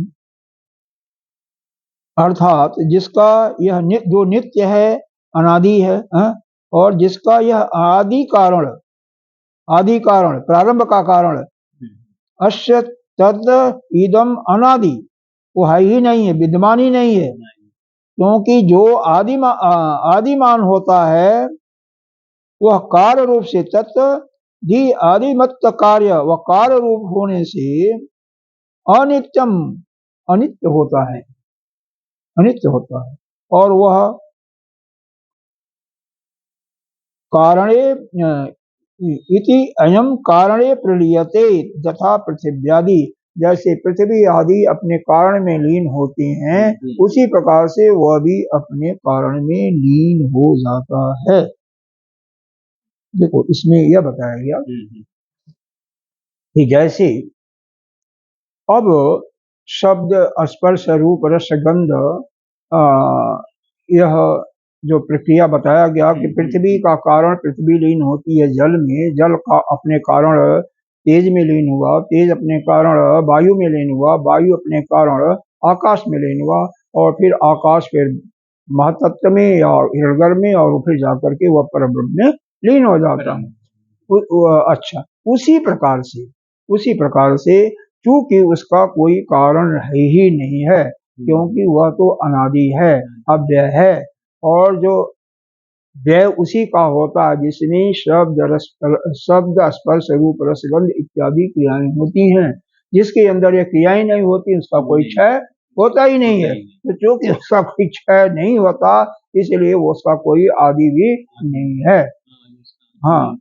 अर्थात जिसका यह जो नित्य है, अनादि है, और जिसका यह आदि कारण प्रारंभ का कारण, अस्य तद इदम अनादि, वो है ही नहीं है, विद्यमान ही नहीं है। क्योंकि जो आदिमान होता है वह कार्य रूप से तत् दी आदिमत्त कार्य, वह कार्य रूप होने से अनित्यम, अनित्य होता है, अनित्य होता है। और वह कारणे इति अयम कारणे प्रलीयते यथा पृथिव्यादि, जैसे पृथ्वी आदि अपने कारण में लीन होती हैं, उसी प्रकार से वह भी अपने कारण में लीन हो जाता है। देखो इसमें यह बताया गया कि जैसे अब शब्द स्पर्श रूप रस गंध, यह जो प्रक्रिया बताया गया कि पृथ्वी का कारण पृथ्वी लीन होती है जल में, जल का अपने कारण तेज में लीन हुआ, तेज अपने कारण वायु में लीन हुआ, वायु अपने कारण आकाश में लीन हुआ, और फिर आकाश फिर महातत्व में या हृदय में, और फिर जाकर के वह परब्रह्म में लीन हो जाता है। अच्छा, उसी प्रकार से चूंकि उसका कोई कारण है ही नहीं है, क्योंकि वह तो अनादि है, अव्यय है, और जो व्यय उसी का होता है जिसमें शब्द स्पर्श रूप रसगंध इत्यादि क्रियाएं होती हैं। जिसके अंदर ये क्रियाएं नहीं होती उसका कोई क्षय होता ही नहीं है। तो चूंकि उसका कोई क्षय नहीं होता, इसलिए वो उसका कोई आदि भी नहीं है। हाँ,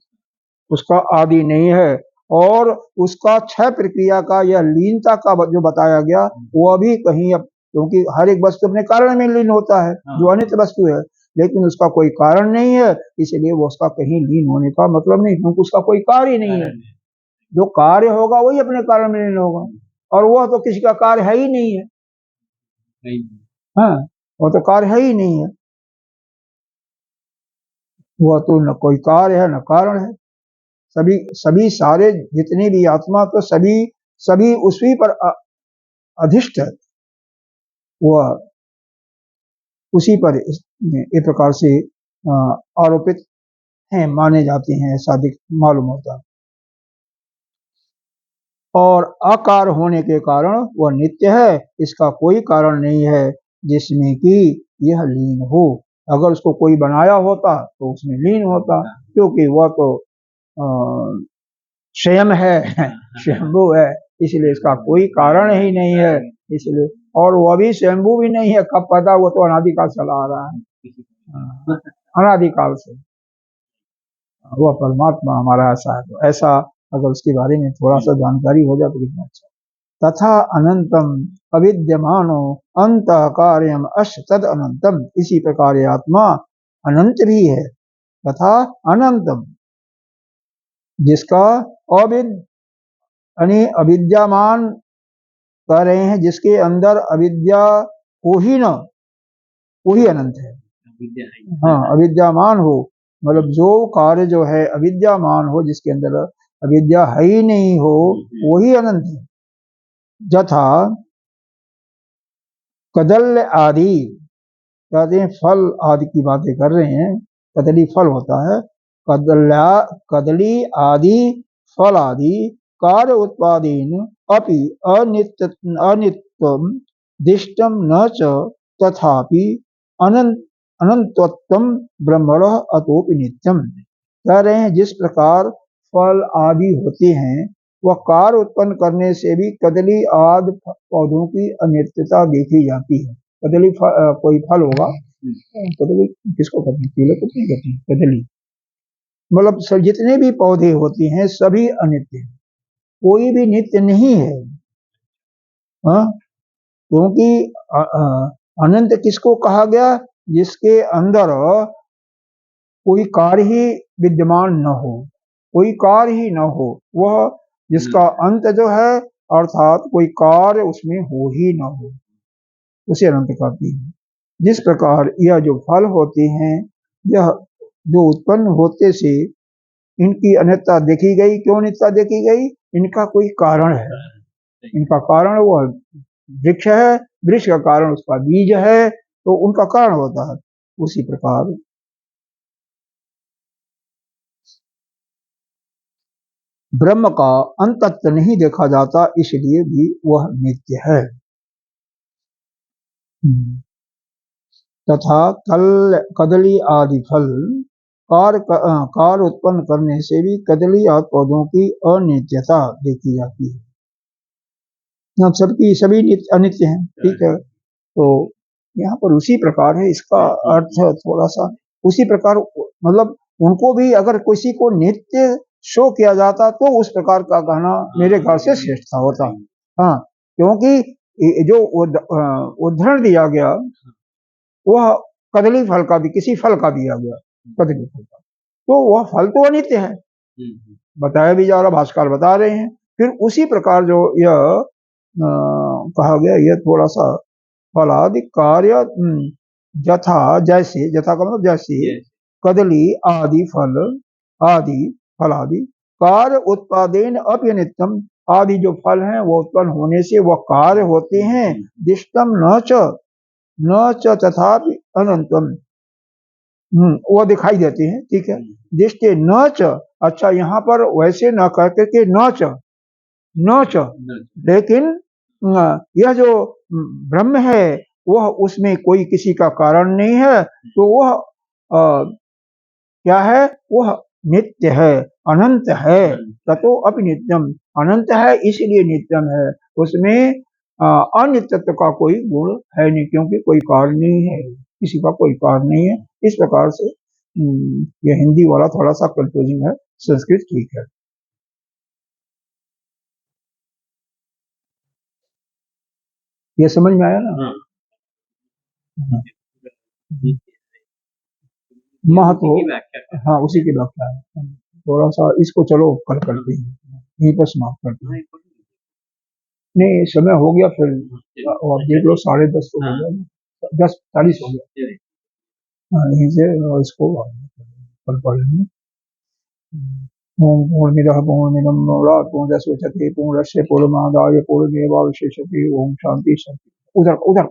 उसका आदि नहीं है। और उसका क्षय प्रक्रिया का या लीनता का जो बताया गया वो भी कहीं, अब क्योंकि हर एक वस्तु अपने कारण में लीन होता है, जो अनित्य वस्तु है, लेकिन उसका कोई कारण नहीं है, इसलिए वो उसका कहीं लीन होने का मतलब नहीं, क्योंकि उसका कोई कार्य नहीं है। जो कार्य होगा वही अपने कारण में लीन होगा, और वह तो किसी का कार्य है ही नहीं है। हाँ, वो तो कार्य है ही नहीं है, वह तो न कोई कार्य है न कारण है। सभी सभी सारे जितने भी आत्मा, तो सभी सभी उसी पर अधिष्ठ है, वह उसी पर एक प्रकार से आरोपित हैं, माने जाते हैं, ऐसा मालूम होता है। और आकार होने के कारण वह नित्य है, इसका कोई कारण नहीं है जिसमें कि यह लीन हो। अगर उसको कोई बनाया होता तो उसमें लीन होता, क्योंकि वह तो स्वयं है, स्वयंभू है, इसलिए इसका कोई कारण ही नहीं है। इसलिए, और वह भी स्वयंभू भी नहीं है, कब पैदा हुआ, तो अनादिकाल चला आ रहा है, अनादिकाल से वह परमात्मा हमारा ऐसा है। तो ऐसा अगर उसके बारे में थोड़ा सा जानकारी हो जाए तो कितना अच्छा। तथा अनंतम अविद्यमानो अंत कार्यम अश तद अनंतम, इसी प्रकार आत्मा अनंत भी है। तथा अनंतम, जिसका अविद्यमान कह रहे हैं, जिसके अंदर अविद्या हो ही न, वही अनंत है। हाँ, अविद्यमान हो, मतलब जो कार्य जो है अविद्यमान हो, जिसके अंदर अविद्या है ही नहीं हो, वही अनंत है। यथा कदल्य आदि, कहते हैं फल आदि की बातें कर रहे हैं, कदली फल होता है, कदली आदि फल आदि कार्य उत्पादीन अपि अनित्यम दिष्टम न च तथापि अनंतत्वम ब्रह्मण अतोपि नित्यम। कह रहे हैं जिस प्रकार फल आदि होते हैं, वह कार्य उत्पन्न करने से भी कदली आदि पौधों की अनित्यता देखी जाती है। कदली कोई फल होगा, कदली किसको कहते हैं, केले को नहीं कहते हैं, कदली मतलब सब जितने भी पौधे होते हैं सभी अनित्य हैं, कोई भी नित्य नहीं है। हाँ, क्योंकि अनंत किसको कहा गया, जिसके अंदर कोई कार्य ही विद्यमान न हो, कोई कार्य ही न हो, वह जिसका अंत जो है, अर्थात कोई कार्य उसमें हो ही न हो, उसे अनंत कहते हैं। जिस प्रकार यह जो फल होते हैं, यह जो उत्पन्न होते से इनकी अनित्यता देखी गई। क्यों अनित्यता देखी गई, इनका कोई कारण है, इनका कारण वह वृक्ष है, वृक्ष का कारण उसका बीज है, तो उनका कारण होता है। उसी प्रकार ब्रह्म का अंतत्व नहीं देखा जाता, इसलिए भी वह नित्य है। तथा कदली आदि फल कार उत्पन्न करने से भी कदली आदि पौधों की अनित्यता देखी जाती है। हम सबकी सभी नित्य अनित्य हैं, ठीक है। तो यहाँ पर उसी प्रकार है, इसका अर्थ थोड़ा सा उसी प्रकार, मतलब उनको भी अगर किसी को नित्य शो किया जाता तो उस प्रकार का कहना मेरे ख्याल से श्रेष्ठता होता। हाँ, क्योंकि जो उदाहरण दिया गया वह कदली फल का भी, किसी फल का दिया गया, कदली फल का, तो वह फल तो अनित्य है, बताया भी जा रहा, भाष्यकार बता रहे हैं। फिर उसी प्रकार जो यह कहा गया, यह थोड़ा सा फलादि कार्य यथा, जैसे, यथा का मतलब जैसे, कदली आदि फल, आदि फलादि कार्य उत्पादेन अपनित्यम, आदि जो फल हैं वो उत्पन्न होने से वह कार्य होते हैं, दिष्टम न च तथापि अनंतम, वह दिखाई देते हैं, ठीक है। दिष्टे न च, अच्छा यहाँ पर वैसे न कहकर के न च, लेकिन यह जो ब्रह्म है वह, उसमें कोई किसी का कारण नहीं है, तो वह क्या है, वह नित्य है, अनंत है, ततो अपि नित्यम, अनंत है इसलिए नित्यम है, उसमें अनित्यत्व का कोई गुण है नहीं, क्योंकि कोई कारण नहीं है, किसी का कोई कारण नहीं है। इस प्रकार से यह हिंदी वाला थोड़ा सा कंफ्यूजिंग है, संस्कृत ठीक है। ये समझ में आया ना? महत्व, हाँ उसी की व्याख्या है। थोड़ा सा इसको चलो कल करते हैं, यहीं पर समाप्त करते हैं। नहीं, समय हो गया फिर, और देख लो 10:30 तो हो गया, 10:40 हो गया। हाँ, यहीं से इसको कल पढ़ लेंगे। ओम पूर्णमिदः पूर्णमिदं पूर्णस्य पूर्णस्य पूर्णमादाय पूर्णमेवावशिष्यते। ओम शांति शांति। उधर उधर